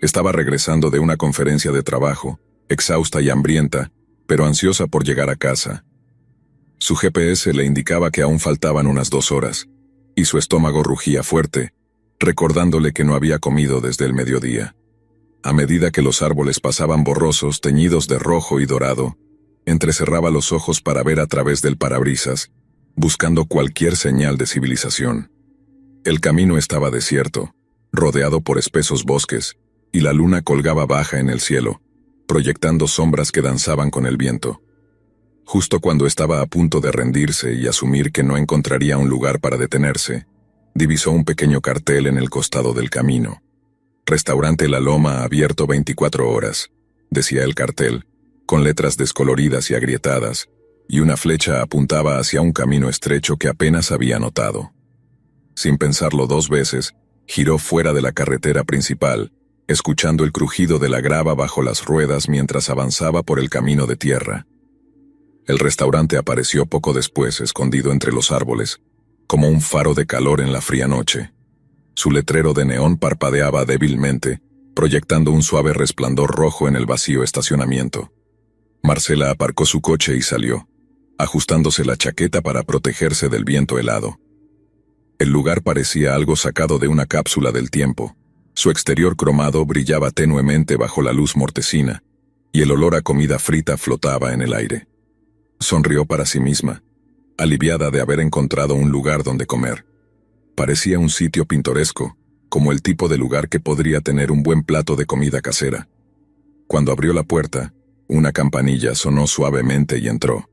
Estaba regresando de una conferencia de trabajo, exhausta y hambrienta, pero ansiosa por llegar a casa. Su GPS le indicaba que aún faltaban unas 2 horas, y su estómago rugía fuerte, recordándole que no había comido desde el mediodía. A medida que los árboles pasaban borrosos, teñidos de rojo y dorado, Entrecerraba los ojos para ver a través del parabrisas, buscando cualquier señal de civilización. El camino estaba desierto, rodeado por espesos bosques, y la luna colgaba baja en el cielo, proyectando sombras que danzaban con el viento. Justo cuando estaba a punto de rendirse y asumir que no encontraría un lugar para detenerse, divisó un pequeño cartel en el costado del camino. Restaurante La Loma abierto 24 horas, decía el cartel, con letras descoloridas y agrietadas, y una flecha apuntaba hacia un camino estrecho que apenas había notado. Sin pensarlo dos veces, giró fuera de la carretera principal, escuchando el crujido de la grava bajo las ruedas mientras avanzaba por el camino de tierra. El restaurante apareció poco después, escondido entre los árboles, como un faro de calor en la fría noche. Su letrero de neón parpadeaba débilmente, proyectando un suave resplandor rojo en el vacío estacionamiento. Marcela aparcó su coche y salió, ajustándose la chaqueta para protegerse del viento helado. El lugar parecía algo sacado de una cápsula del tiempo. Su exterior cromado brillaba tenuemente bajo la luz mortecina, y el olor a comida frita flotaba en el aire. Sonrió para sí misma, aliviada de haber encontrado un lugar donde comer. Parecía un sitio pintoresco, como el tipo de lugar que podría tener un buen plato de comida casera. Cuando abrió la puerta, una campanilla sonó suavemente y entró.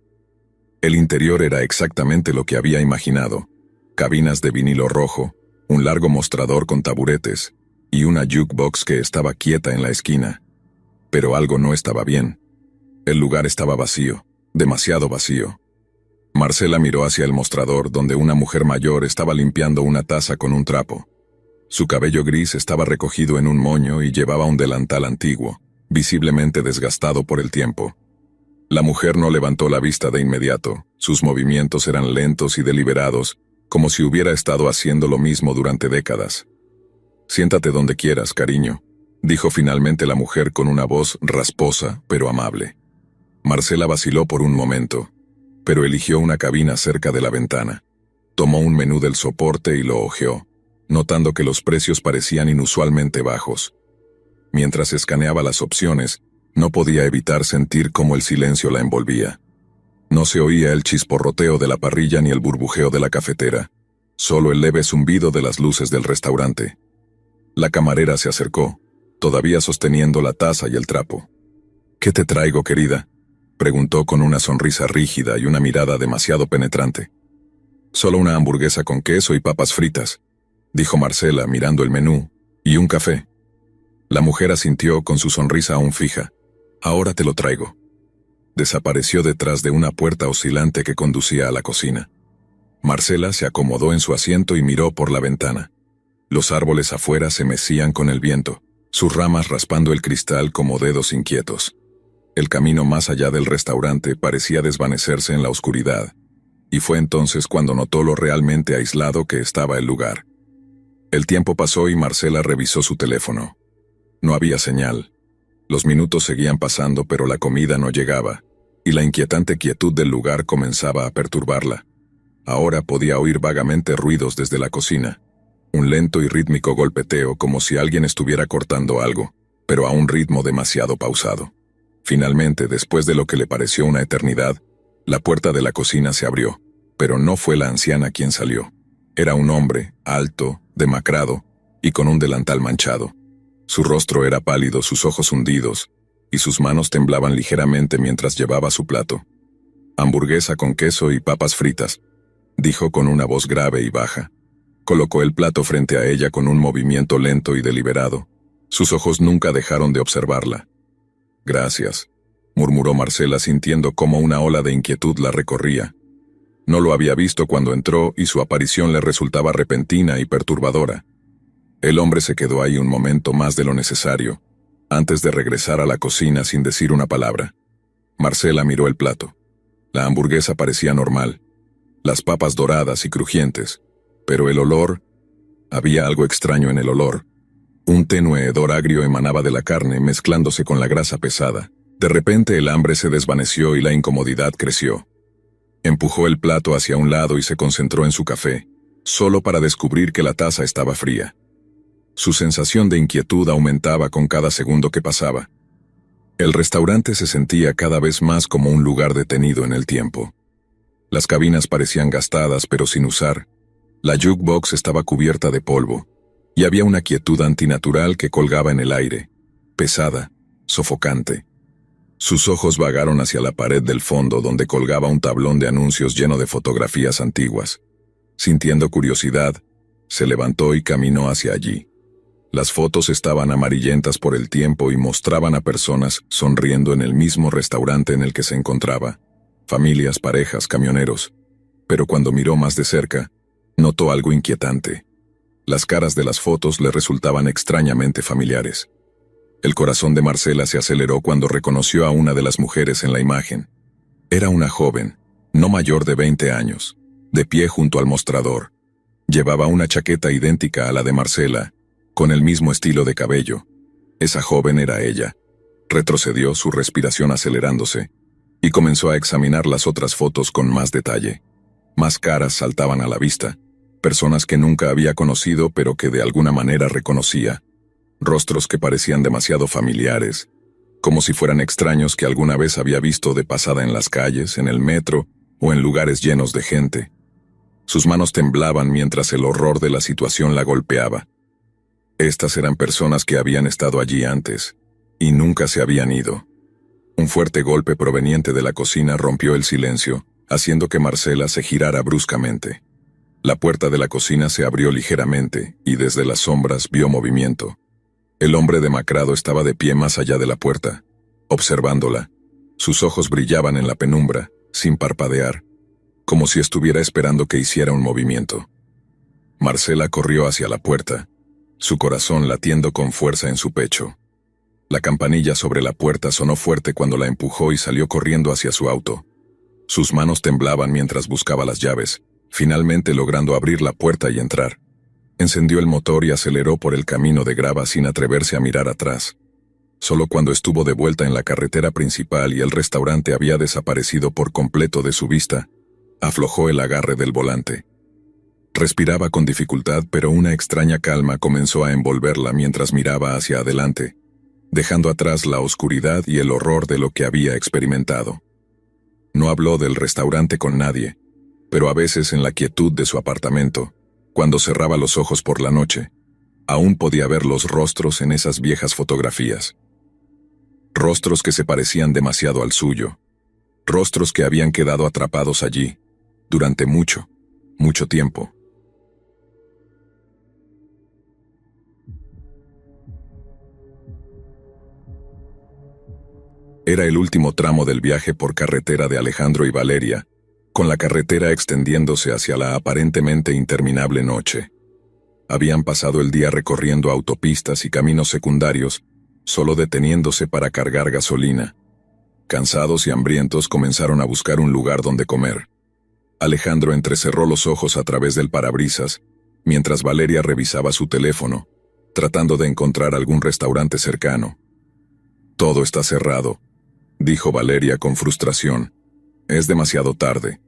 El interior era exactamente lo que había imaginado: cabinas de vinilo rojo, un largo mostrador con taburetes, y una jukebox que estaba quieta en la esquina. Pero algo no estaba bien. El lugar estaba vacío, demasiado vacío. Marcela miró hacia el mostrador donde una mujer mayor estaba limpiando una taza con un trapo. Su cabello gris estaba recogido en un moño y llevaba un delantal antiguo, visiblemente desgastado por el tiempo. La mujer no levantó la vista de inmediato, sus movimientos eran lentos y deliberados, como si hubiera estado haciendo lo mismo durante décadas. «Siéntate donde quieras, cariño», dijo finalmente la mujer con una voz rasposa pero amable. Marcela vaciló por un momento, pero eligió una cabina cerca de la ventana. Tomó un menú del soporte y lo hojeó, notando que los precios parecían inusualmente bajos. Mientras escaneaba las opciones, no podía evitar sentir cómo el silencio la envolvía. No se oía el chisporroteo de la parrilla ni el burbujeo de la cafetera, solo el leve zumbido de las luces del restaurante. La camarera se acercó, todavía sosteniendo la taza y el trapo. «¿Qué te traigo, querida?», preguntó con una sonrisa rígida y una mirada demasiado penetrante. «Solo una hamburguesa con queso y papas fritas», dijo Marcela mirando el menú, «y un café». La mujer asintió con su sonrisa aún fija. «Ahora te lo traigo». Desapareció detrás de una puerta oscilante que conducía a la cocina. Marcela se acomodó en su asiento y miró por la ventana. Los árboles afuera se mecían con el viento, sus ramas raspando el cristal como dedos inquietos. El camino más allá del restaurante parecía desvanecerse en la oscuridad, y fue entonces cuando notó lo realmente aislado que estaba el lugar. El tiempo pasó y Marcela revisó su teléfono. No había señal. Los minutos seguían pasando, pero la comida no llegaba, y la inquietante quietud del lugar comenzaba a perturbarla. Ahora podía oír vagamente ruidos desde la cocina. Un lento y rítmico golpeteo como si alguien estuviera cortando algo, pero a un ritmo demasiado pausado. Finalmente, después de lo que le pareció una eternidad, la puerta de la cocina se abrió, pero no fue la anciana quien salió. Era un hombre, alto, demacrado, y con un delantal manchado. Su rostro era pálido, sus ojos hundidos, y sus manos temblaban ligeramente mientras llevaba su plato. «Hamburguesa con queso y papas fritas», dijo con una voz grave y baja. Colocó el plato frente a ella con un movimiento lento y deliberado. Sus ojos nunca dejaron de observarla. «Gracias», murmuró Marcela sintiendo cómo una ola de inquietud la recorría. No lo había visto cuando entró y su aparición le resultaba repentina y perturbadora. El hombre se quedó ahí un momento más de lo necesario, antes de regresar a la cocina sin decir una palabra. Marcela miró el plato. La hamburguesa parecía normal, las papas doradas y crujientes, pero el olor... Había algo extraño en el olor. Un tenue hedor agrio emanaba de la carne mezclándose con la grasa pesada. De repente el hambre se desvaneció y la incomodidad creció. Empujó el plato hacia un lado y se concentró en su café, solo para descubrir que la taza estaba fría. Su sensación de inquietud aumentaba con cada segundo que pasaba. El restaurante se sentía cada vez más como un lugar detenido en el tiempo. Las cabinas parecían gastadas pero sin usar. La jukebox estaba cubierta de polvo, y había una quietud antinatural que colgaba en el aire, pesada, sofocante. Sus ojos vagaron hacia la pared del fondo donde colgaba un tablón de anuncios lleno de fotografías antiguas. Sintiendo curiosidad, se levantó y caminó hacia allí. Las fotos estaban amarillentas por el tiempo y mostraban a personas sonriendo en el mismo restaurante en el que se encontraba. Familias, parejas, camioneros. Pero cuando miró más de cerca, notó algo inquietante. Las caras de las fotos le resultaban extrañamente familiares. El corazón de Marcela se aceleró cuando reconoció a una de las mujeres en la imagen. Era una joven, no mayor de 20 años, de pie junto al mostrador. Llevaba una chaqueta idéntica a la de Marcela, con el mismo estilo de cabello. Esa joven era ella. Retrocedió, su respiración acelerándose, y comenzó a examinar las otras fotos con más detalle. Más caras saltaban a la vista, personas que nunca había conocido pero que de alguna manera reconocía. Rostros que parecían demasiado familiares, como si fueran extraños que alguna vez había visto de pasada en las calles, en el metro o en lugares llenos de gente. Sus manos temblaban mientras el horror de la situación la golpeaba. Estas eran personas que habían estado allí antes, y nunca se habían ido. Un fuerte golpe proveniente de la cocina rompió el silencio, haciendo que Marcela se girara bruscamente. La puerta de la cocina se abrió ligeramente, y desde las sombras vio movimiento. El hombre demacrado estaba de pie más allá de la puerta, observándola. Sus ojos brillaban en la penumbra, sin parpadear, como si estuviera esperando que hiciera un movimiento. Marcela corrió hacia la puerta, su corazón latiendo con fuerza en su pecho. La campanilla sobre la puerta sonó fuerte cuando la empujó y salió corriendo hacia su auto. Sus manos temblaban mientras buscaba las llaves, finalmente logrando abrir la puerta y entrar. Encendió el motor y aceleró por el camino de grava sin atreverse a mirar atrás. Solo cuando estuvo de vuelta en la carretera principal y el restaurante había desaparecido por completo de su vista, aflojó el agarre del volante. Respiraba con dificultad, pero una extraña calma comenzó a envolverla mientras miraba hacia adelante, dejando atrás la oscuridad y el horror de lo que había experimentado. No habló del restaurante con nadie, pero a veces en la quietud de su apartamento, cuando cerraba los ojos por la noche, aún podía ver los rostros en esas viejas fotografías. Rostros que se parecían demasiado al suyo. Rostros que habían quedado atrapados allí, durante mucho, mucho tiempo. Era el último tramo del viaje por carretera de Alejandro y Valeria, con la carretera extendiéndose hacia la aparentemente interminable noche. Habían pasado el día recorriendo autopistas y caminos secundarios, solo deteniéndose para cargar gasolina. Cansados y hambrientos comenzaron a buscar un lugar donde comer. Alejandro entrecerró los ojos a través del parabrisas, mientras Valeria revisaba su teléfono, tratando de encontrar algún restaurante cercano. «Todo está cerrado», dijo Valeria con frustración. «Es demasiado tarde».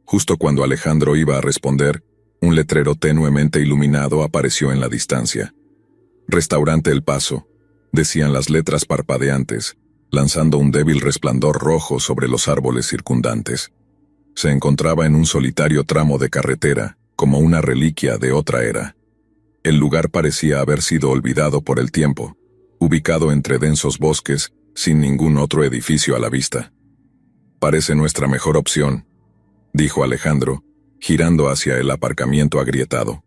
Justo cuando Alejandro iba a responder, un letrero tenuemente iluminado apareció en la distancia. «Restaurante El Paso», decían las letras parpadeantes, lanzando un débil resplandor rojo sobre los árboles circundantes. Se encontraba en un solitario tramo de carretera, como una reliquia de otra era. El lugar parecía haber sido olvidado por el tiempo, ubicado entre densos bosques, sin ningún otro edificio a la vista. «Parece nuestra mejor opción», dijo Alejandro, girando hacia el aparcamiento agrietado.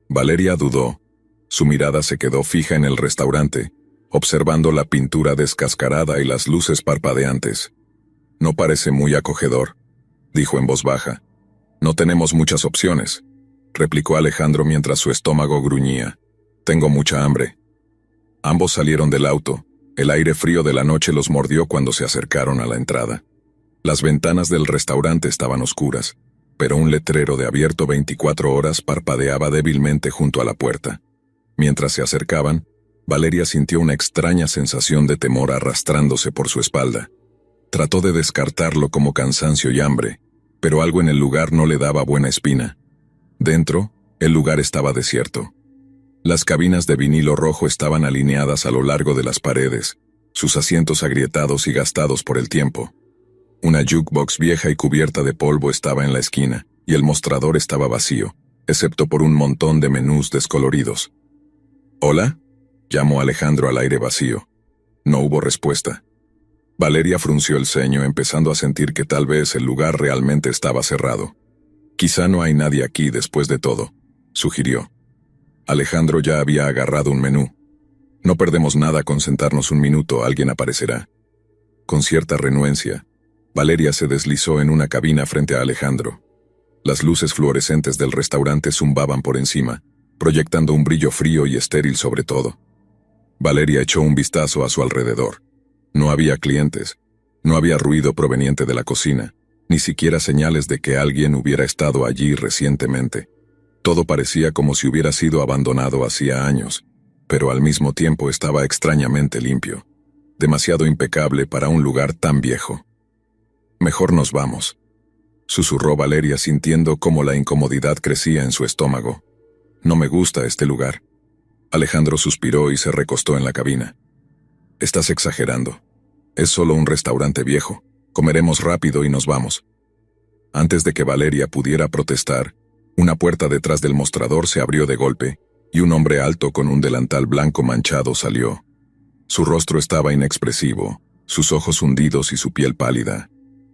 Valeria dudó. Su mirada se quedó fija en el restaurante, observando la pintura descascarada y las luces parpadeantes. «No parece muy acogedor», dijo en voz baja. «No tenemos muchas opciones», replicó Alejandro mientras su estómago gruñía. «Tengo mucha hambre». Ambos salieron del auto. El aire frío de la noche los mordió cuando se acercaron a la entrada. Las ventanas del restaurante estaban oscuras, pero un letrero de abierto 24 horas parpadeaba débilmente junto a la puerta. Mientras se acercaban, Valeria sintió una extraña sensación de temor arrastrándose por su espalda. Trató de descartarlo como cansancio y hambre, pero algo en el lugar no le daba buena espina. Dentro, el lugar estaba desierto. Las cabinas de vinilo rojo estaban alineadas a lo largo de las paredes, sus asientos agrietados y gastados por el tiempo. Una jukebox vieja y cubierta de polvo estaba en la esquina, y el mostrador estaba vacío, excepto por un montón de menús descoloridos. «¿Hola?», llamó Alejandro al aire vacío. No hubo respuesta. Valeria frunció el ceño, empezando a sentir que tal vez el lugar realmente estaba cerrado. «Quizá no hay nadie aquí después de todo», sugirió. Alejandro ya había agarrado un menú. «No perdemos nada con sentarnos un minuto, alguien aparecerá». Con cierta renuencia, Valeria se deslizó en una cabina frente a Alejandro. Las luces fluorescentes del restaurante zumbaban por encima, proyectando un brillo frío y estéril sobre todo. Valeria echó un vistazo a su alrededor. No había clientes, no había ruido proveniente de la cocina, ni siquiera señales de que alguien hubiera estado allí recientemente. Todo parecía como si hubiera sido abandonado hacía años, pero al mismo tiempo estaba extrañamente limpio, demasiado impecable para un lugar tan viejo. «Mejor nos vamos», susurró Valeria sintiendo cómo la incomodidad crecía en su estómago. «No me gusta este lugar». Alejandro suspiró y se recostó en la cabina. «Estás exagerando. Es solo un restaurante viejo. Comeremos rápido y nos vamos». Antes de que Valeria pudiera protestar, una puerta detrás del mostrador se abrió de golpe, y un hombre alto con un delantal blanco manchado salió. Su rostro estaba inexpresivo, sus ojos hundidos y su piel pálida.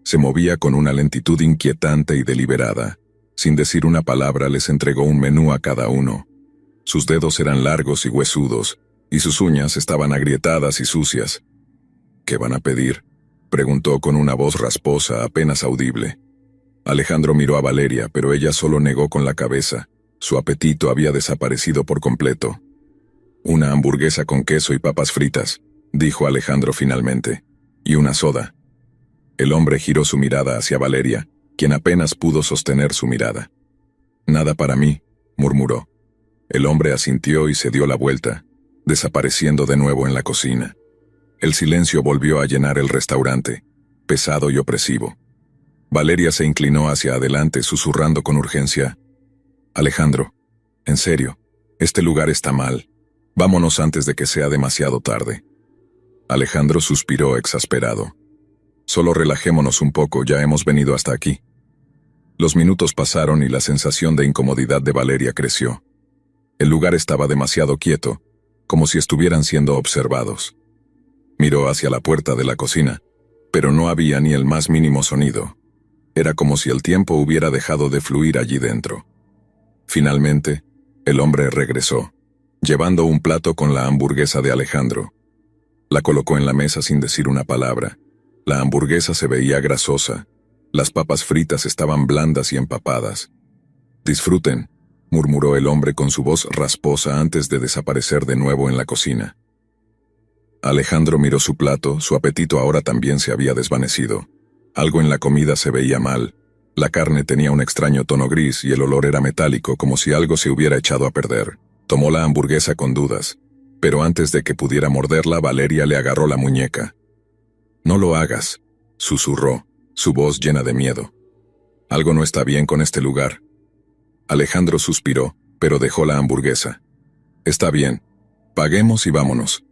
Se movía con una lentitud inquietante y deliberada. Sin decir una palabra les entregó un menú a cada uno. Sus dedos eran largos y huesudos, y sus uñas estaban agrietadas y sucias. «¿Qué van a pedir?», preguntó con una voz rasposa apenas audible. Alejandro miró a Valeria, pero ella solo negó con la cabeza. Su apetito había desaparecido por completo. «Una hamburguesa con queso y papas fritas», dijo Alejandro finalmente, «y una soda». El hombre giró su mirada hacia Valeria, quien apenas pudo sostener su mirada. «Nada para mí», murmuró. El hombre asintió y se dio la vuelta, desapareciendo de nuevo en la cocina. El silencio volvió a llenar el restaurante, pesado y opresivo. Valeria se inclinó hacia adelante susurrando con urgencia: «Alejandro, en serio, este lugar está mal. Vámonos antes de que sea demasiado tarde». Alejandro suspiró exasperado. «Solo relajémonos un poco, ya hemos venido hasta aquí». Los minutos pasaron y la sensación de incomodidad de Valeria creció. El lugar estaba demasiado quieto, como si estuvieran siendo observados. Miró hacia la puerta de la cocina, pero no había ni el más mínimo sonido. Era como si el tiempo hubiera dejado de fluir allí dentro. Finalmente, el hombre regresó, llevando un plato con la hamburguesa de Alejandro. La colocó en la mesa sin decir una palabra. La hamburguesa se veía grasosa. Las papas fritas estaban blandas y empapadas. «Disfruten», murmuró el hombre con su voz rasposa antes de desaparecer de nuevo en la cocina. Alejandro miró su plato, su apetito ahora también se había desvanecido. Algo en la comida se veía mal. La carne tenía un extraño tono gris y el olor era metálico, como si algo se hubiera echado a perder. Tomó la hamburguesa con dudas, pero antes de que pudiera morderla, Valeria le agarró la muñeca. «No lo hagas», susurró, su voz llena de miedo. «Algo no está bien con este lugar». Alejandro suspiró, pero dejó la hamburguesa. «Está bien. Paguemos y vámonos».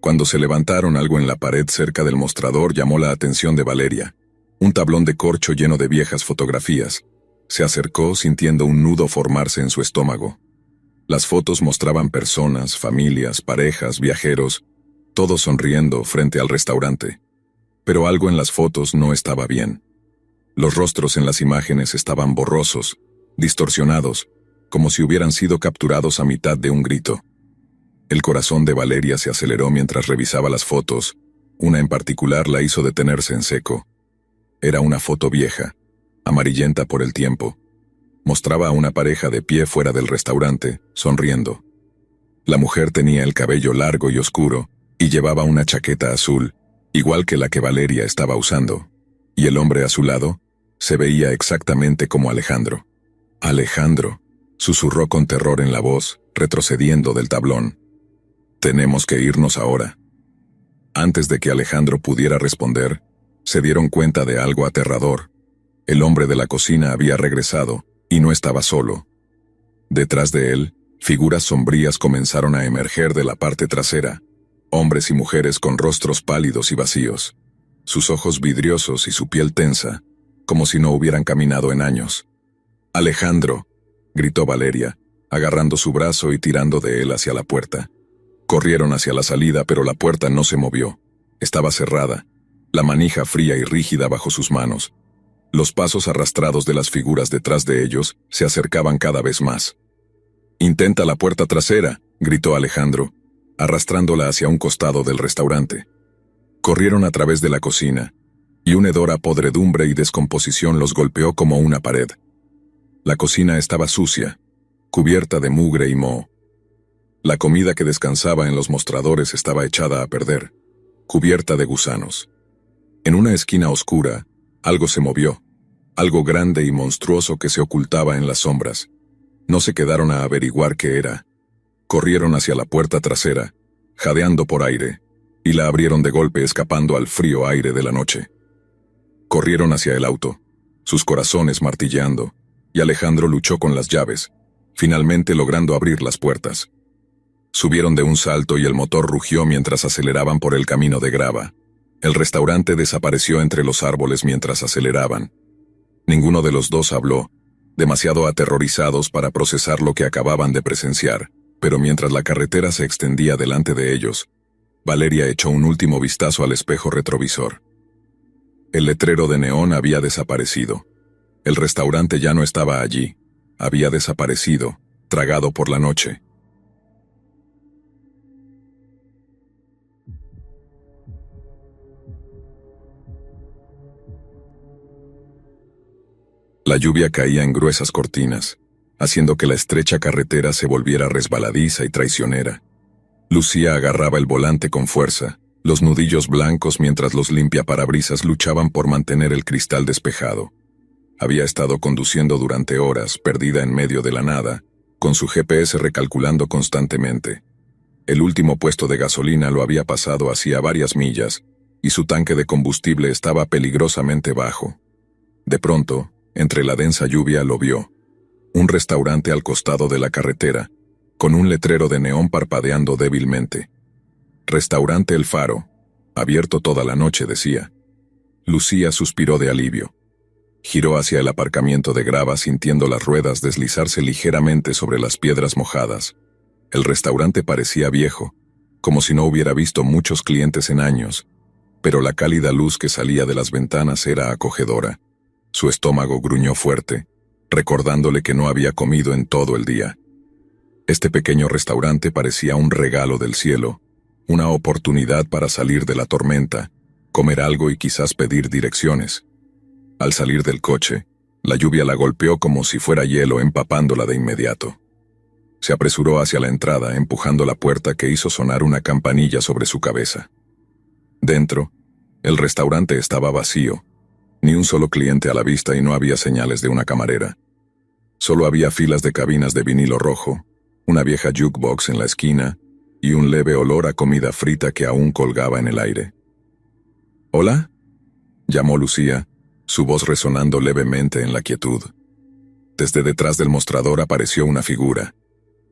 Cuando se levantaron, algo en la pared cerca del mostrador llamó la atención de Valeria. Un tablón de corcho lleno de viejas fotografías. Se acercó sintiendo un nudo formarse en su estómago. Las fotos mostraban personas, familias, parejas, viajeros, todos sonriendo frente al restaurante. Pero algo en las fotos no estaba bien. Los rostros en las imágenes estaban borrosos, distorsionados, como si hubieran sido capturados a mitad de un grito. El corazón de Valeria se aceleró mientras revisaba las fotos. Una en particular la hizo detenerse en seco. Era una foto vieja, amarillenta por el tiempo. Mostraba a una pareja de pie fuera del restaurante, sonriendo. La mujer tenía el cabello largo y oscuro, y llevaba una chaqueta azul, igual que la que Valeria estaba usando. Y el hombre a su lado se veía exactamente como Alejandro. «Alejandro», susurró con terror en la voz, retrocediendo del tablón. «Tenemos que irnos ahora». Antes de que Alejandro pudiera responder, se dieron cuenta de algo aterrador. El hombre de la cocina había regresado, y no estaba solo. Detrás de él, figuras sombrías comenzaron a emerger de la parte trasera. Hombres y mujeres con rostros pálidos y vacíos, sus ojos vidriosos y su piel tensa, como si no hubieran caminado en años. «Alejandro», gritó Valeria, agarrando su brazo y tirando de él hacia la puerta. Corrieron hacia la salida, pero la puerta no se movió. Estaba cerrada, la manija fría y rígida bajo sus manos. Los pasos arrastrados de las figuras detrás de ellos se acercaban cada vez más. «Intenta la puerta trasera», gritó Alejandro, arrastrándola hacia un costado del restaurante. Corrieron a través de la cocina, y un hedor a podredumbre y descomposición los golpeó como una pared. La cocina estaba sucia, cubierta de mugre y moho. La comida que descansaba en los mostradores estaba echada a perder, cubierta de gusanos. En una esquina oscura, algo se movió, algo grande y monstruoso que se ocultaba en las sombras. No se quedaron a averiguar qué era. Corrieron hacia la puerta trasera, jadeando por aire, y la abrieron de golpe escapando al frío aire de la noche. Corrieron hacia el auto, sus corazones martilleando, y Alejandro luchó con las llaves, finalmente logrando abrir las puertas. Subieron de un salto y el motor rugió mientras aceleraban por el camino de grava. El restaurante desapareció entre los árboles mientras aceleraban. Ninguno de los dos habló, demasiado aterrorizados para procesar lo que acababan de presenciar, pero mientras la carretera se extendía delante de ellos, Valeria echó un último vistazo al espejo retrovisor. El letrero de neón había desaparecido. El restaurante ya no estaba allí. Había desaparecido, tragado por la noche. La lluvia caía en gruesas cortinas, haciendo que la estrecha carretera se volviera resbaladiza y traicionera. Lucía agarraba el volante con fuerza, los nudillos blancos mientras los limpiaparabrisas luchaban por mantener el cristal despejado. Había estado conduciendo durante horas, perdida en medio de la nada, con su GPS recalculando constantemente. El último puesto de gasolina lo había pasado hacía varias millas, y su tanque de combustible estaba peligrosamente bajo. De pronto, entre la densa lluvia lo vio. Un restaurante al costado de la carretera, con un letrero de neón parpadeando débilmente. Restaurante El Faro, abierto toda la noche, decía. Lucía suspiró de alivio. Giró hacia el aparcamiento de grava sintiendo las ruedas deslizarse ligeramente sobre las piedras mojadas. El restaurante parecía viejo, como si no hubiera visto muchos clientes en años, pero la cálida luz que salía de las ventanas era acogedora. Su estómago gruñó fuerte, recordándole que no había comido en todo el día. Este pequeño restaurante parecía un regalo del cielo, una oportunidad para salir de la tormenta, comer algo y quizás pedir direcciones. Al salir del coche, la lluvia la golpeó como si fuera hielo, empapándola de inmediato. Se apresuró hacia la entrada, empujando la puerta que hizo sonar una campanilla sobre su cabeza. Dentro, el restaurante estaba vacío. Ni un solo cliente a la vista y no había señales de una camarera. Solo había filas de cabinas de vinilo rojo, una vieja jukebox en la esquina y un leve olor a comida frita que aún colgaba en el aire. «¿Hola?», llamó Lucía, su voz resonando levemente en la quietud. Desde detrás del mostrador apareció una figura,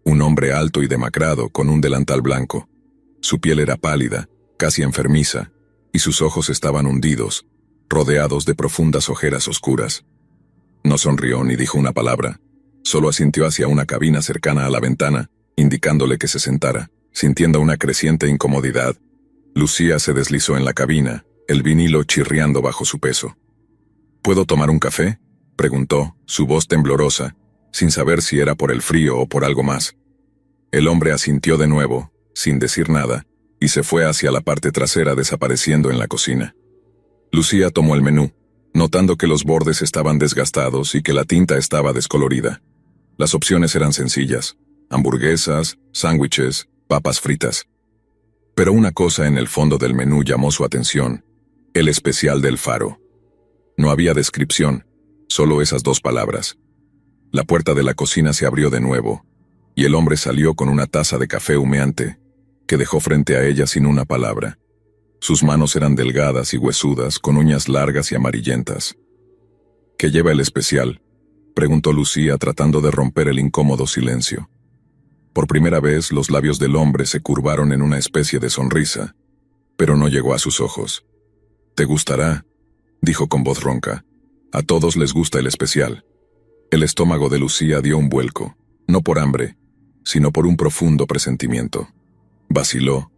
un hombre alto y demacrado con un delantal blanco. Su piel era pálida, casi enfermiza, y sus ojos estaban hundidos, rodeados de profundas ojeras oscuras. No sonrió ni dijo una palabra, solo asintió hacia una cabina cercana a la ventana, indicándole que se sentara, sintiendo una creciente incomodidad. Lucía se deslizó en la cabina, el vinilo chirriando bajo su peso. «¿Puedo tomar un café?», preguntó, su voz temblorosa, sin saber si era por el frío o por algo más. El hombre asintió de nuevo, sin decir nada, y se fue hacia la parte trasera desapareciendo en la cocina. Lucía tomó el menú, notando que los bordes estaban desgastados y que la tinta estaba descolorida. Las opciones eran sencillas: hamburguesas, sándwiches, papas fritas. Pero una cosa en el fondo del menú llamó su atención: el especial del Faro. No había descripción, solo esas dos palabras. La puerta de la cocina se abrió de nuevo, y el hombre salió con una taza de café humeante, que dejó frente a ella sin una palabra. Sus manos eran delgadas y huesudas, con uñas largas y amarillentas. «¿Qué lleva el especial?», preguntó Lucía tratando de romper el incómodo silencio. Por primera vez, los labios del hombre se curvaron en una especie de sonrisa, pero no llegó a sus ojos. «Te gustará», dijo con voz ronca. «A todos les gusta el especial». El estómago de Lucía dio un vuelco, no por hambre, sino por un profundo presentimiento. Vaciló,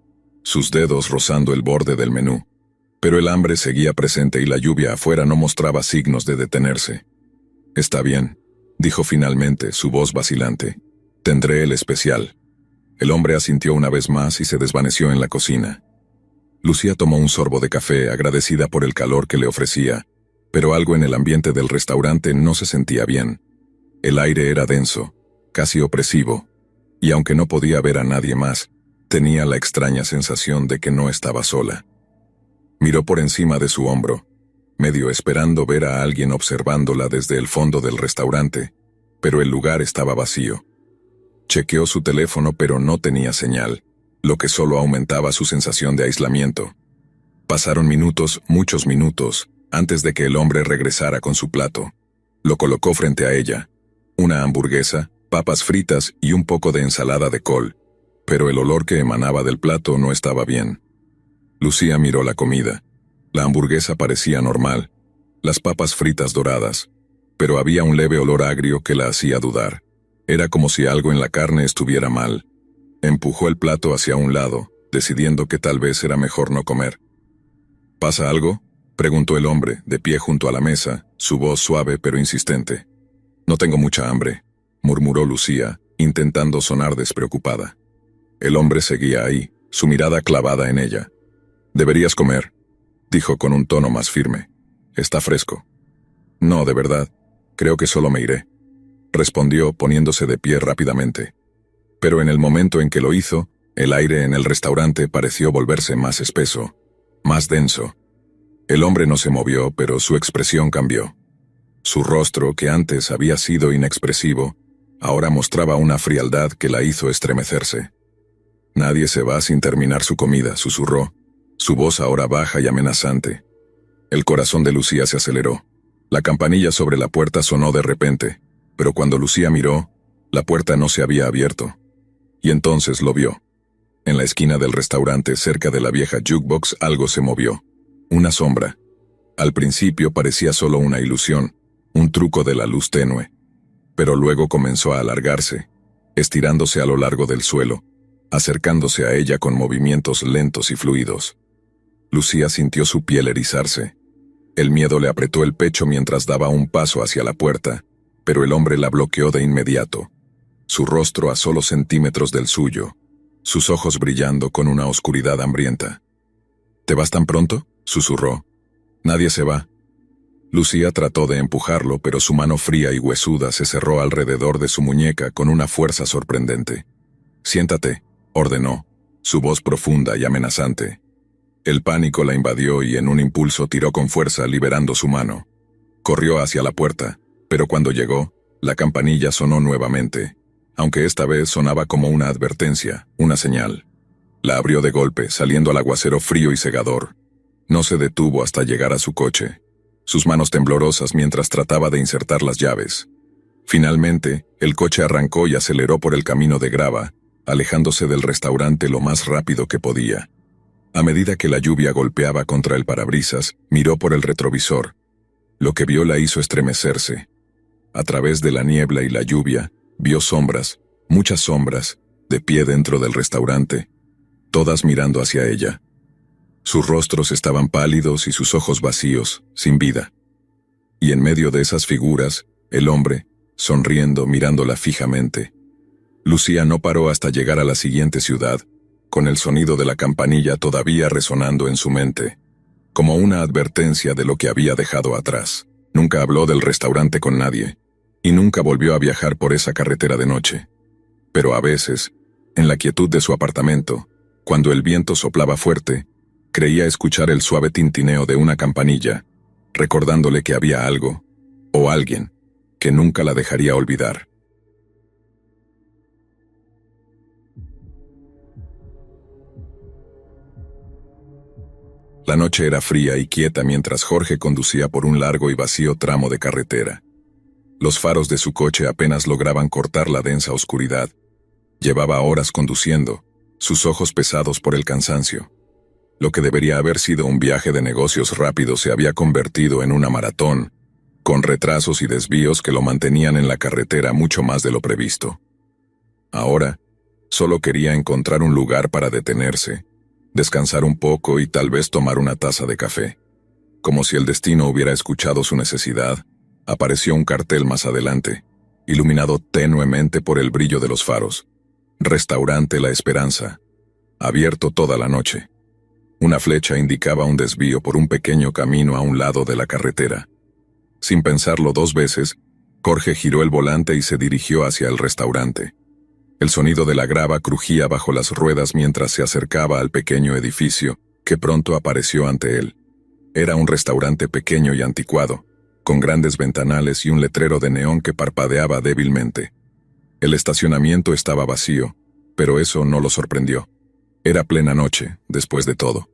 sus dedos rozando el borde del menú, pero el hambre seguía presente y la lluvia afuera no mostraba signos de detenerse. «Está bien», dijo finalmente, su voz vacilante. «Tendré el especial». El hombre asintió una vez más y se desvaneció en la cocina. Lucía tomó un sorbo de café, agradecida por el calor que le ofrecía, pero algo en el ambiente del restaurante no se sentía bien. El aire era denso, casi opresivo, y aunque no podía ver a nadie más, tenía la extraña sensación de que no estaba sola. Miró por encima de su hombro, medio esperando ver a alguien observándola desde el fondo del restaurante, pero el lugar estaba vacío. Chequeó su teléfono pero no tenía señal, lo que solo aumentaba su sensación de aislamiento. Pasaron minutos, muchos minutos, antes de que el hombre regresara con su plato. Lo colocó frente a ella. Una hamburguesa, papas fritas y un poco de ensalada de col, pero el olor que emanaba del plato no estaba bien. Lucía miró la comida. La hamburguesa parecía normal, las papas fritas doradas, pero había un leve olor agrio que la hacía dudar. Era como si algo en la carne estuviera mal. Empujó el plato hacia un lado, decidiendo que tal vez era mejor no comer. ¿Pasa algo?, preguntó el hombre, de pie junto a la mesa, su voz suave pero insistente. «No tengo mucha hambre», murmuró Lucía, intentando sonar despreocupada. El hombre seguía ahí, su mirada clavada en ella. «Deberías comer», dijo con un tono más firme. «Está fresco». «No, de verdad. Creo que solo me iré», respondió poniéndose de pie rápidamente. Pero en el momento en que lo hizo, el aire en el restaurante pareció volverse más espeso, más denso. El hombre no se movió, pero su expresión cambió. Su rostro, que antes había sido inexpresivo, ahora mostraba una frialdad que la hizo estremecerse. «Nadie se va sin terminar su comida», susurró, su voz ahora baja y amenazante. El corazón de Lucía se aceleró. La campanilla sobre la puerta sonó de repente, pero cuando Lucía miró, la puerta no se había abierto. Y entonces lo vio. En la esquina del restaurante, cerca de la vieja jukebox, algo se movió. Una sombra. Al principio parecía solo una ilusión, un truco de la luz tenue. Pero luego comenzó a alargarse, estirándose a lo largo del suelo, acercándose a ella con movimientos lentos y fluidos. Lucía sintió su piel erizarse. El miedo le apretó el pecho mientras daba un paso hacia la puerta, pero el hombre la bloqueó de inmediato. Su rostro a solo centímetros del suyo, sus ojos brillando con una oscuridad hambrienta. «¿Te vas tan pronto?», susurró. «Nadie se va». Lucía trató de empujarlo, pero su mano fría y huesuda se cerró alrededor de su muñeca con una fuerza sorprendente. «Siéntate», ordenó, su voz profunda y amenazante. El pánico la invadió y en un impulso tiró con fuerza, liberando su mano. Corrió hacia la puerta, pero cuando llegó, la campanilla sonó nuevamente, aunque esta vez sonaba como una advertencia, una señal. La abrió de golpe, saliendo al aguacero frío y cegador. No se detuvo hasta llegar a su coche, sus manos temblorosas mientras trataba de insertar las llaves. Finalmente, el coche arrancó y aceleró por el camino de grava, alejándose del restaurante lo más rápido que podía. A medida que la lluvia golpeaba contra el parabrisas, miró por el retrovisor. Lo que vio la hizo estremecerse. A través de la niebla y la lluvia, vio sombras, muchas sombras, de pie dentro del restaurante, todas mirando hacia ella. Sus rostros estaban pálidos y sus ojos vacíos, sin vida. Y en medio de esas figuras, el hombre, sonriendo, mirándola fijamente. Lucía no paró hasta llegar a la siguiente ciudad, con el sonido de la campanilla todavía resonando en su mente, como una advertencia de lo que había dejado atrás. Nunca habló del restaurante con nadie, y nunca volvió a viajar por esa carretera de noche. Pero a veces, en la quietud de su apartamento, cuando el viento soplaba fuerte, creía escuchar el suave tintineo de una campanilla, recordándole que había algo, o alguien, que nunca la dejaría olvidar. La noche era fría y quieta mientras Jorge conducía por un largo y vacío tramo de carretera. Los faros de su coche apenas lograban cortar la densa oscuridad. Llevaba horas conduciendo, sus ojos pesados por el cansancio. Lo que debería haber sido un viaje de negocios rápido se había convertido en una maratón, con retrasos y desvíos que lo mantenían en la carretera mucho más de lo previsto. Ahora, solo quería encontrar un lugar para detenerse, descansar un poco y tal vez tomar una taza de café. Como si el destino hubiera escuchado su necesidad, apareció un cartel más adelante, iluminado tenuemente por el brillo de los faros. Restaurante La Esperanza, abierto toda la noche. Una flecha indicaba un desvío por un pequeño camino a un lado de la carretera. Sin pensarlo 2 veces, Jorge giró el volante y se dirigió hacia el restaurante. El sonido de la grava crujía bajo las ruedas mientras se acercaba al pequeño edificio, que pronto apareció ante él. Era un restaurante pequeño y anticuado, con grandes ventanales y un letrero de neón que parpadeaba débilmente. El estacionamiento estaba vacío, pero eso no lo sorprendió. Era plena noche, después de todo.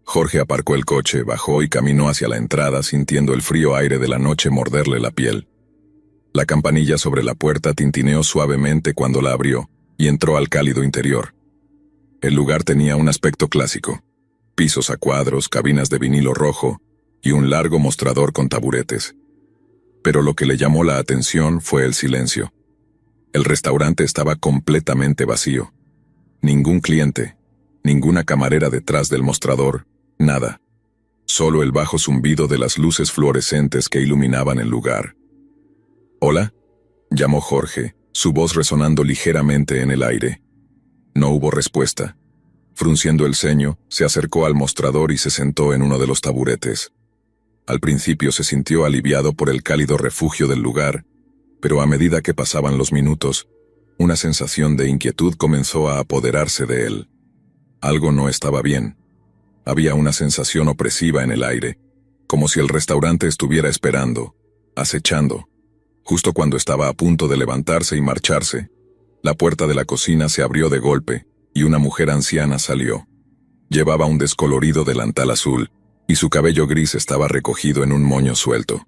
Jorge aparcó el coche, bajó y caminó hacia la entrada sintiendo el frío aire de la noche morderle la piel. La campanilla sobre la puerta tintineó suavemente cuando la abrió, y entró al cálido interior. El lugar tenía un aspecto clásico: pisos a cuadros, cabinas de vinilo rojo, y un largo mostrador con taburetes. Pero lo que le llamó la atención fue el silencio. El restaurante estaba completamente vacío. Ningún cliente, ninguna camarera detrás del mostrador, nada. Solo el bajo zumbido de las luces fluorescentes que iluminaban el lugar. «¿Hola?», llamó Jorge, su voz resonando ligeramente en el aire. No hubo respuesta. Frunciendo el ceño, se acercó al mostrador y se sentó en uno de los taburetes. Al principio se sintió aliviado por el cálido refugio del lugar, pero a medida que pasaban los minutos, una sensación de inquietud comenzó a apoderarse de él. Algo no estaba bien. Había una sensación opresiva en el aire, como si el restaurante estuviera esperando, acechando. Justo cuando estaba a punto de levantarse y marcharse, la puerta de la cocina se abrió de golpe y una mujer anciana salió. Llevaba un descolorido delantal azul, y su cabello gris estaba recogido en un moño suelto.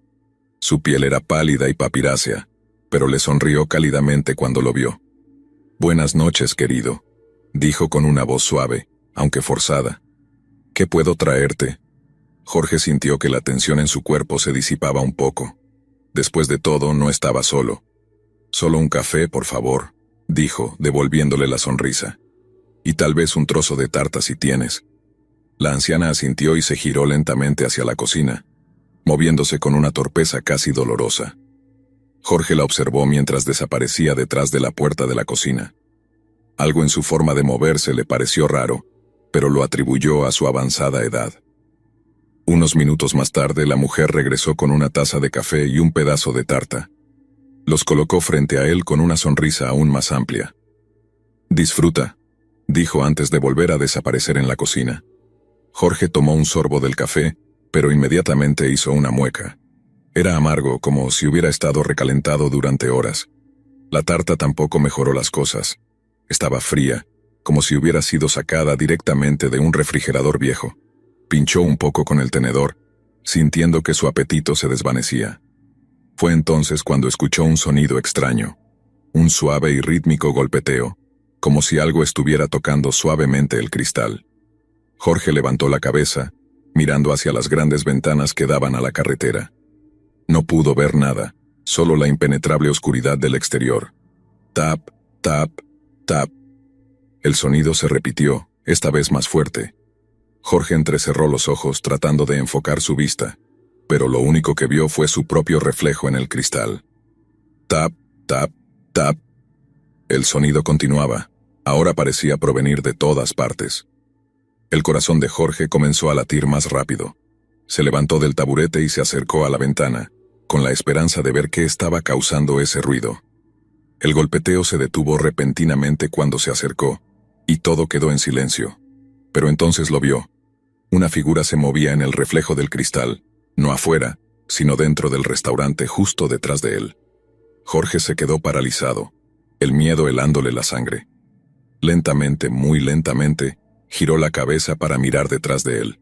Su piel era pálida y papirácea, pero le sonrió cálidamente cuando lo vio. «Buenas noches, querido», dijo con una voz suave, aunque forzada. «¿Qué puedo traerte?». Jorge sintió que la tensión en su cuerpo se disipaba un poco. Después de todo, no estaba solo. «Solo un café, por favor», dijo, devolviéndole la sonrisa. «Y tal vez un trozo de tarta si tienes». La anciana asintió y se giró lentamente hacia la cocina, moviéndose con una torpeza casi dolorosa. Jorge la observó mientras desaparecía detrás de la puerta de la cocina. Algo en su forma de moverse le pareció raro, pero lo atribuyó a su avanzada edad. Unos minutos más tarde, la mujer regresó con una taza de café y un pedazo de tarta. Los colocó frente a él con una sonrisa aún más amplia. «Disfruta», dijo antes de volver a desaparecer en la cocina. Jorge tomó un sorbo del café, pero inmediatamente hizo una mueca. Era amargo, como si hubiera estado recalentado durante horas. La tarta tampoco mejoró las cosas. Estaba fría, como si hubiera sido sacada directamente de un refrigerador viejo. Pinchó un poco con el tenedor, sintiendo que su apetito se desvanecía. Fue entonces cuando escuchó un sonido extraño, un suave y rítmico golpeteo, como si algo estuviera tocando suavemente el cristal. Jorge levantó la cabeza, mirando hacia las grandes ventanas que daban a la carretera. No pudo ver nada, solo la impenetrable oscuridad del exterior. Tap, tap, tap. El sonido se repitió, esta vez más fuerte. Jorge entrecerró los ojos tratando de enfocar su vista, pero lo único que vio fue su propio reflejo en el cristal. Tap, tap, tap. El sonido continuaba, ahora parecía provenir de todas partes. El corazón de Jorge comenzó a latir más rápido. Se levantó del taburete y se acercó a la ventana, con la esperanza de ver qué estaba causando ese ruido. El golpeteo se detuvo repentinamente cuando se acercó, y todo quedó en silencio. Pero entonces lo vio. Una figura se movía en el reflejo del cristal, no afuera, sino dentro del restaurante justo detrás de él. Jorge se quedó paralizado, el miedo helándole la sangre. Lentamente, muy lentamente, giró la cabeza para mirar detrás de él.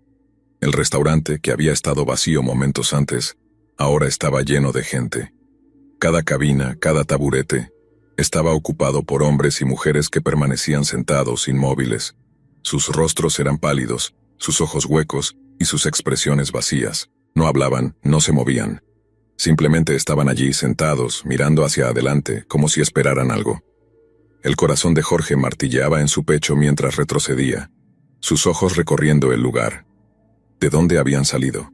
El restaurante, que había estado vacío momentos antes, ahora estaba lleno de gente. Cada cabina, cada taburete, Estaba ocupado por hombres y mujeres que permanecían sentados, inmóviles. Sus rostros eran pálidos, sus ojos huecos y sus expresiones vacías. No hablaban, no se movían. Simplemente estaban allí sentados, mirando hacia adelante, como si esperaran algo. El corazón de Jorge martilleaba en su pecho mientras retrocedía, sus ojos recorriendo el lugar. ¿De dónde habían salido?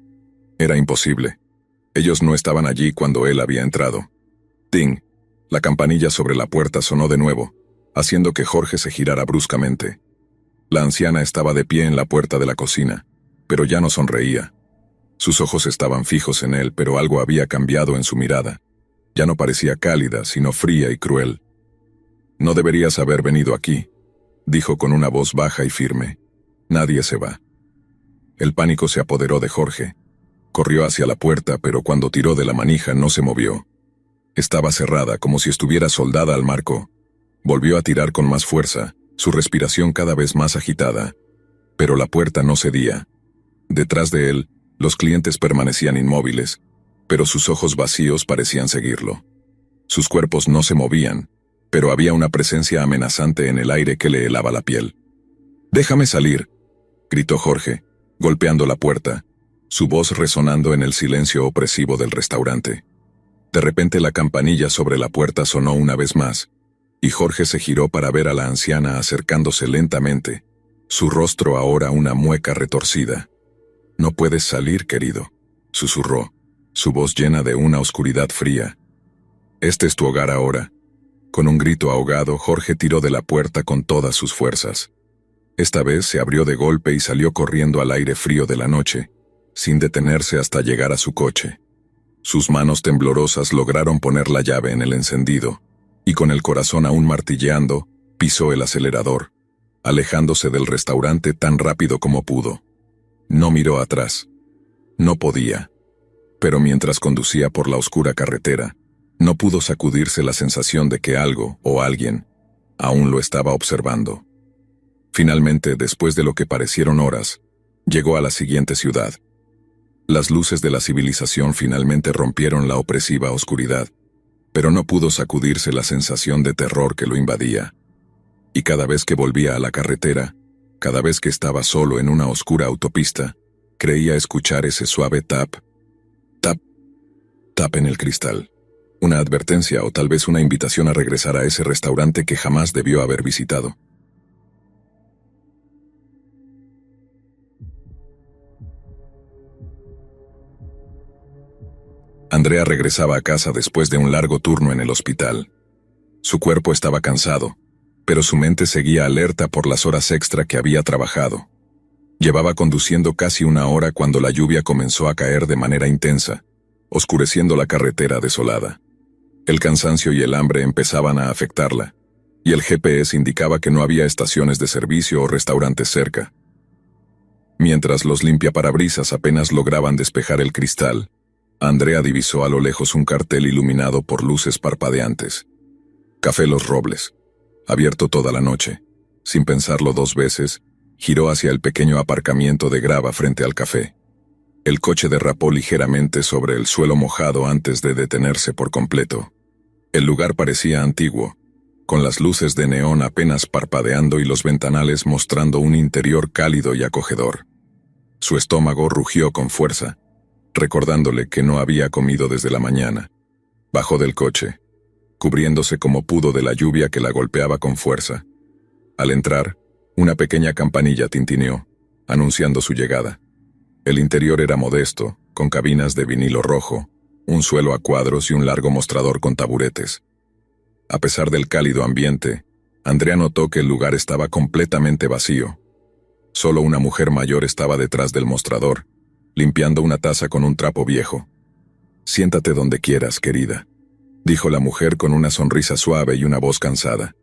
Era imposible. Ellos no estaban allí cuando él había entrado. ¡Ting! La campanilla sobre la puerta sonó de nuevo, haciendo que Jorge se girara bruscamente. La anciana estaba de pie en la puerta de la cocina, pero ya no sonreía. Sus ojos estaban fijos en él, pero algo había cambiado en su mirada. Ya no parecía cálida, sino fría y cruel. «No deberías haber venido aquí», dijo con una voz baja y firme. «Nadie se va». El pánico se apoderó de Jorge. Corrió hacia la puerta, pero cuando tiró de la manija no se movió. Estaba cerrada, como si estuviera soldada al marco. Volvió a tirar con más fuerza, su respiración cada vez más agitada. Pero la puerta no cedía. Detrás de él, los clientes permanecían inmóviles, pero sus ojos vacíos parecían seguirlo. Sus cuerpos no se movían, pero había una presencia amenazante en el aire que le helaba la piel. «Déjame salir», gritó Jorge, golpeando la puerta, su voz resonando en el silencio opresivo del restaurante. De repente la campanilla sobre la puerta sonó una vez más, y Jorge se giró para ver a la anciana acercándose lentamente, su rostro ahora una mueca retorcida. «No puedes salir, querido», susurró, su voz llena de una oscuridad fría. «Este es tu hogar ahora». Con un grito ahogado, Jorge tiró de la puerta con todas sus fuerzas. Esta vez se abrió de golpe y salió corriendo al aire frío de la noche, sin detenerse hasta llegar a su coche. Sus manos temblorosas lograron poner la llave en el encendido, y con el corazón aún martilleando, pisó el acelerador, alejándose del restaurante tan rápido como pudo. No miró atrás. No podía. Pero mientras conducía por la oscura carretera, no pudo sacudirse la sensación de que algo, o alguien, aún lo estaba observando. Finalmente, después de lo que parecieron horas, llegó a la siguiente ciudad. Las luces de la civilización finalmente rompieron la opresiva oscuridad, pero no pudo sacudirse la sensación de terror que lo invadía. Y cada vez que volvía a la carretera, cada vez que estaba solo en una oscura autopista, creía escuchar ese suave tap, tap, tap en el cristal. Una advertencia o tal vez una invitación a regresar a ese restaurante que jamás debió haber visitado. Andrea regresaba a casa después de un largo turno en el hospital. Su cuerpo estaba cansado, pero su mente seguía alerta por las horas extra que había trabajado. Llevaba conduciendo casi una hora cuando la lluvia comenzó a caer de manera intensa, oscureciendo la carretera desolada. El cansancio y el hambre empezaban a afectarla, y el GPS indicaba que no había estaciones de servicio o restaurantes cerca. Mientras los limpiaparabrisas apenas lograban despejar el cristal, Andrea divisó a lo lejos un cartel iluminado por luces parpadeantes. Café Los Robles. Abierto toda la noche. Sin pensarlo dos veces, giró hacia el pequeño aparcamiento de grava frente al café. El coche derrapó ligeramente sobre el suelo mojado antes de detenerse por completo. El lugar parecía antiguo, con las luces de neón apenas parpadeando y los ventanales mostrando un interior cálido y acogedor. Su estómago rugió con fuerza, recordándole que no había comido desde la mañana. Bajó del coche, cubriéndose como pudo de la lluvia que la golpeaba con fuerza. Al entrar, una pequeña campanilla tintineó, anunciando su llegada. El interior era modesto, con cabinas de vinilo rojo, un suelo a cuadros y un largo mostrador con taburetes. A pesar del cálido ambiente, Andrea notó que el lugar estaba completamente vacío. Solo una mujer mayor estaba detrás del mostrador, limpiando una taza con un trapo viejo. «Siéntate donde quieras, querida», dijo la mujer con una sonrisa suave y una voz cansada.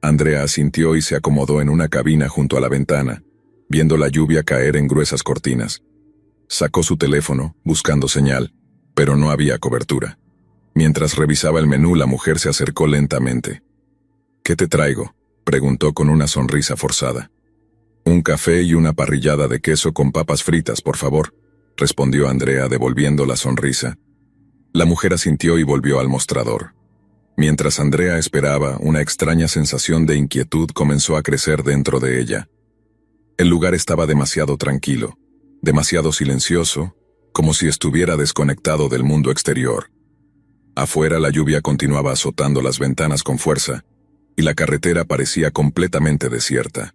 Andrea asintió y se acomodó en una cabina junto a la ventana, viendo la lluvia caer en gruesas cortinas. Sacó su teléfono, buscando señal, pero no había cobertura. Mientras revisaba el menú, la mujer se acercó lentamente. «¿Qué te traigo?», preguntó con una sonrisa forzada. «Un café y una parrillada de queso con papas fritas, por favor», respondió Andrea devolviendo la sonrisa. La mujer asintió y volvió al mostrador. Mientras Andrea esperaba, una extraña sensación de inquietud comenzó a crecer dentro de ella. El lugar estaba demasiado tranquilo, demasiado silencioso, como si estuviera desconectado del mundo exterior. Afuera la lluvia continuaba azotando las ventanas con fuerza, y la carretera parecía completamente desierta.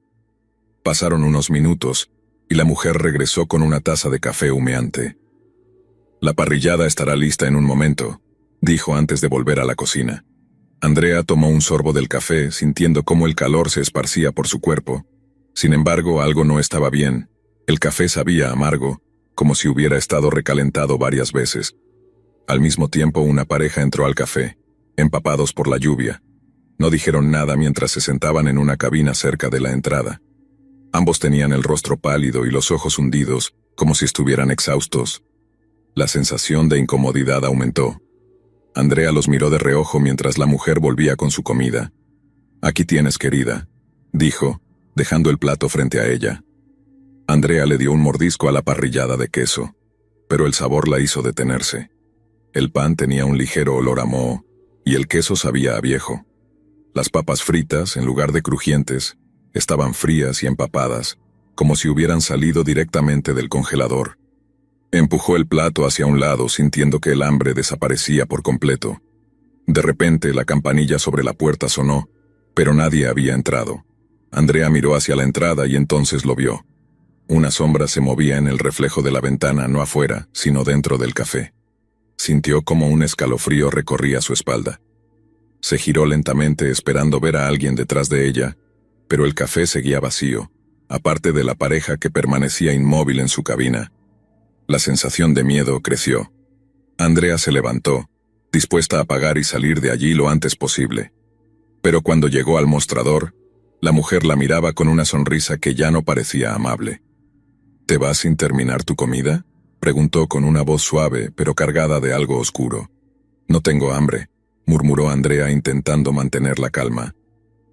Pasaron unos minutos, y la mujer regresó con una taza de café humeante. «La parrillada estará lista en un momento», dijo antes de volver a la cocina. Andrea tomó un sorbo del café, sintiendo cómo el calor se esparcía por su cuerpo. Sin embargo, algo no estaba bien. El café sabía amargo, como si hubiera estado recalentado varias veces. Al mismo tiempo, una pareja entró al café, empapados por la lluvia. No dijeron nada mientras se sentaban en una cabina cerca de la entrada. Ambos tenían el rostro pálido y los ojos hundidos, como si estuvieran exhaustos. La sensación de incomodidad aumentó. Andrea los miró de reojo mientras la mujer volvía con su comida. «Aquí tienes, querida», dijo, dejando el plato frente a ella. Andrea le dio un mordisco a la parrillada de queso, pero el sabor la hizo detenerse. El pan tenía un ligero olor a moho, y el queso sabía a viejo. Las papas fritas, en lugar de crujientes, estaban frías y empapadas, como si hubieran salido directamente del congelador. Empujó el plato hacia un lado, sintiendo que el hambre desaparecía por completo. De repente, la campanilla sobre la puerta sonó, pero nadie había entrado. Andrea miró hacia la entrada y entonces lo vio. Una sombra se movía en el reflejo de la ventana, no afuera, sino dentro del café. Sintió como un escalofrío recorría su espalda. Se giró lentamente esperando ver a alguien detrás de ella, pero el café seguía vacío, aparte de la pareja que permanecía inmóvil en su cabina. La sensación de miedo creció. Andrea se levantó, dispuesta a pagar y salir de allí lo antes posible. Pero cuando llegó al mostrador, la mujer la miraba con una sonrisa que ya no parecía amable. «¿Te vas sin terminar tu comida?», preguntó con una voz suave, pero cargada de algo oscuro. «No tengo hambre», murmuró Andrea intentando mantener la calma.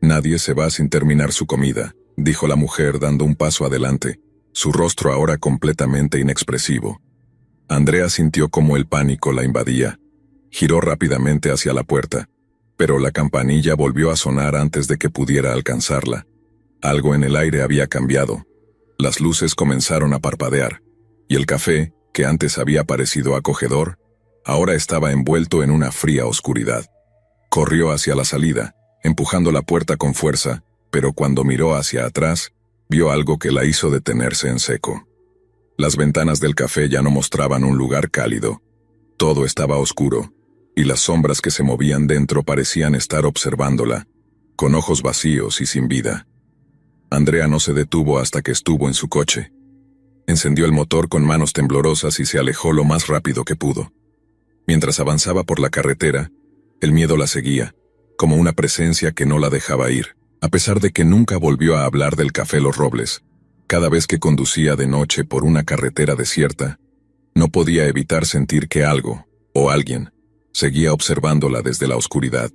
«Nadie se va sin terminar su comida», dijo la mujer dando un paso adelante, su rostro ahora completamente inexpresivo. Andrea sintió como el pánico la invadía. Giró rápidamente hacia la puerta, pero la campanilla volvió a sonar antes de que pudiera alcanzarla. Algo en el aire había cambiado. Las luces comenzaron a parpadear, y el café, que antes había parecido acogedor, ahora estaba envuelto en una fría oscuridad. Corrió hacia la salida, empujando la puerta con fuerza, pero cuando miró hacia atrás, vio algo que la hizo detenerse en seco. Las ventanas del café ya no mostraban un lugar cálido. Todo estaba oscuro, y las sombras que se movían dentro parecían estar observándola, con ojos vacíos y sin vida. Andrea no se detuvo hasta que estuvo en su coche. Encendió el motor con manos temblorosas y se alejó lo más rápido que pudo. Mientras avanzaba por la carretera, el miedo la seguía, como una presencia que no la dejaba ir. A pesar de que nunca volvió a hablar del Café Los Robles, cada vez que conducía de noche por una carretera desierta, no podía evitar sentir que algo, o alguien, seguía observándola desde la oscuridad.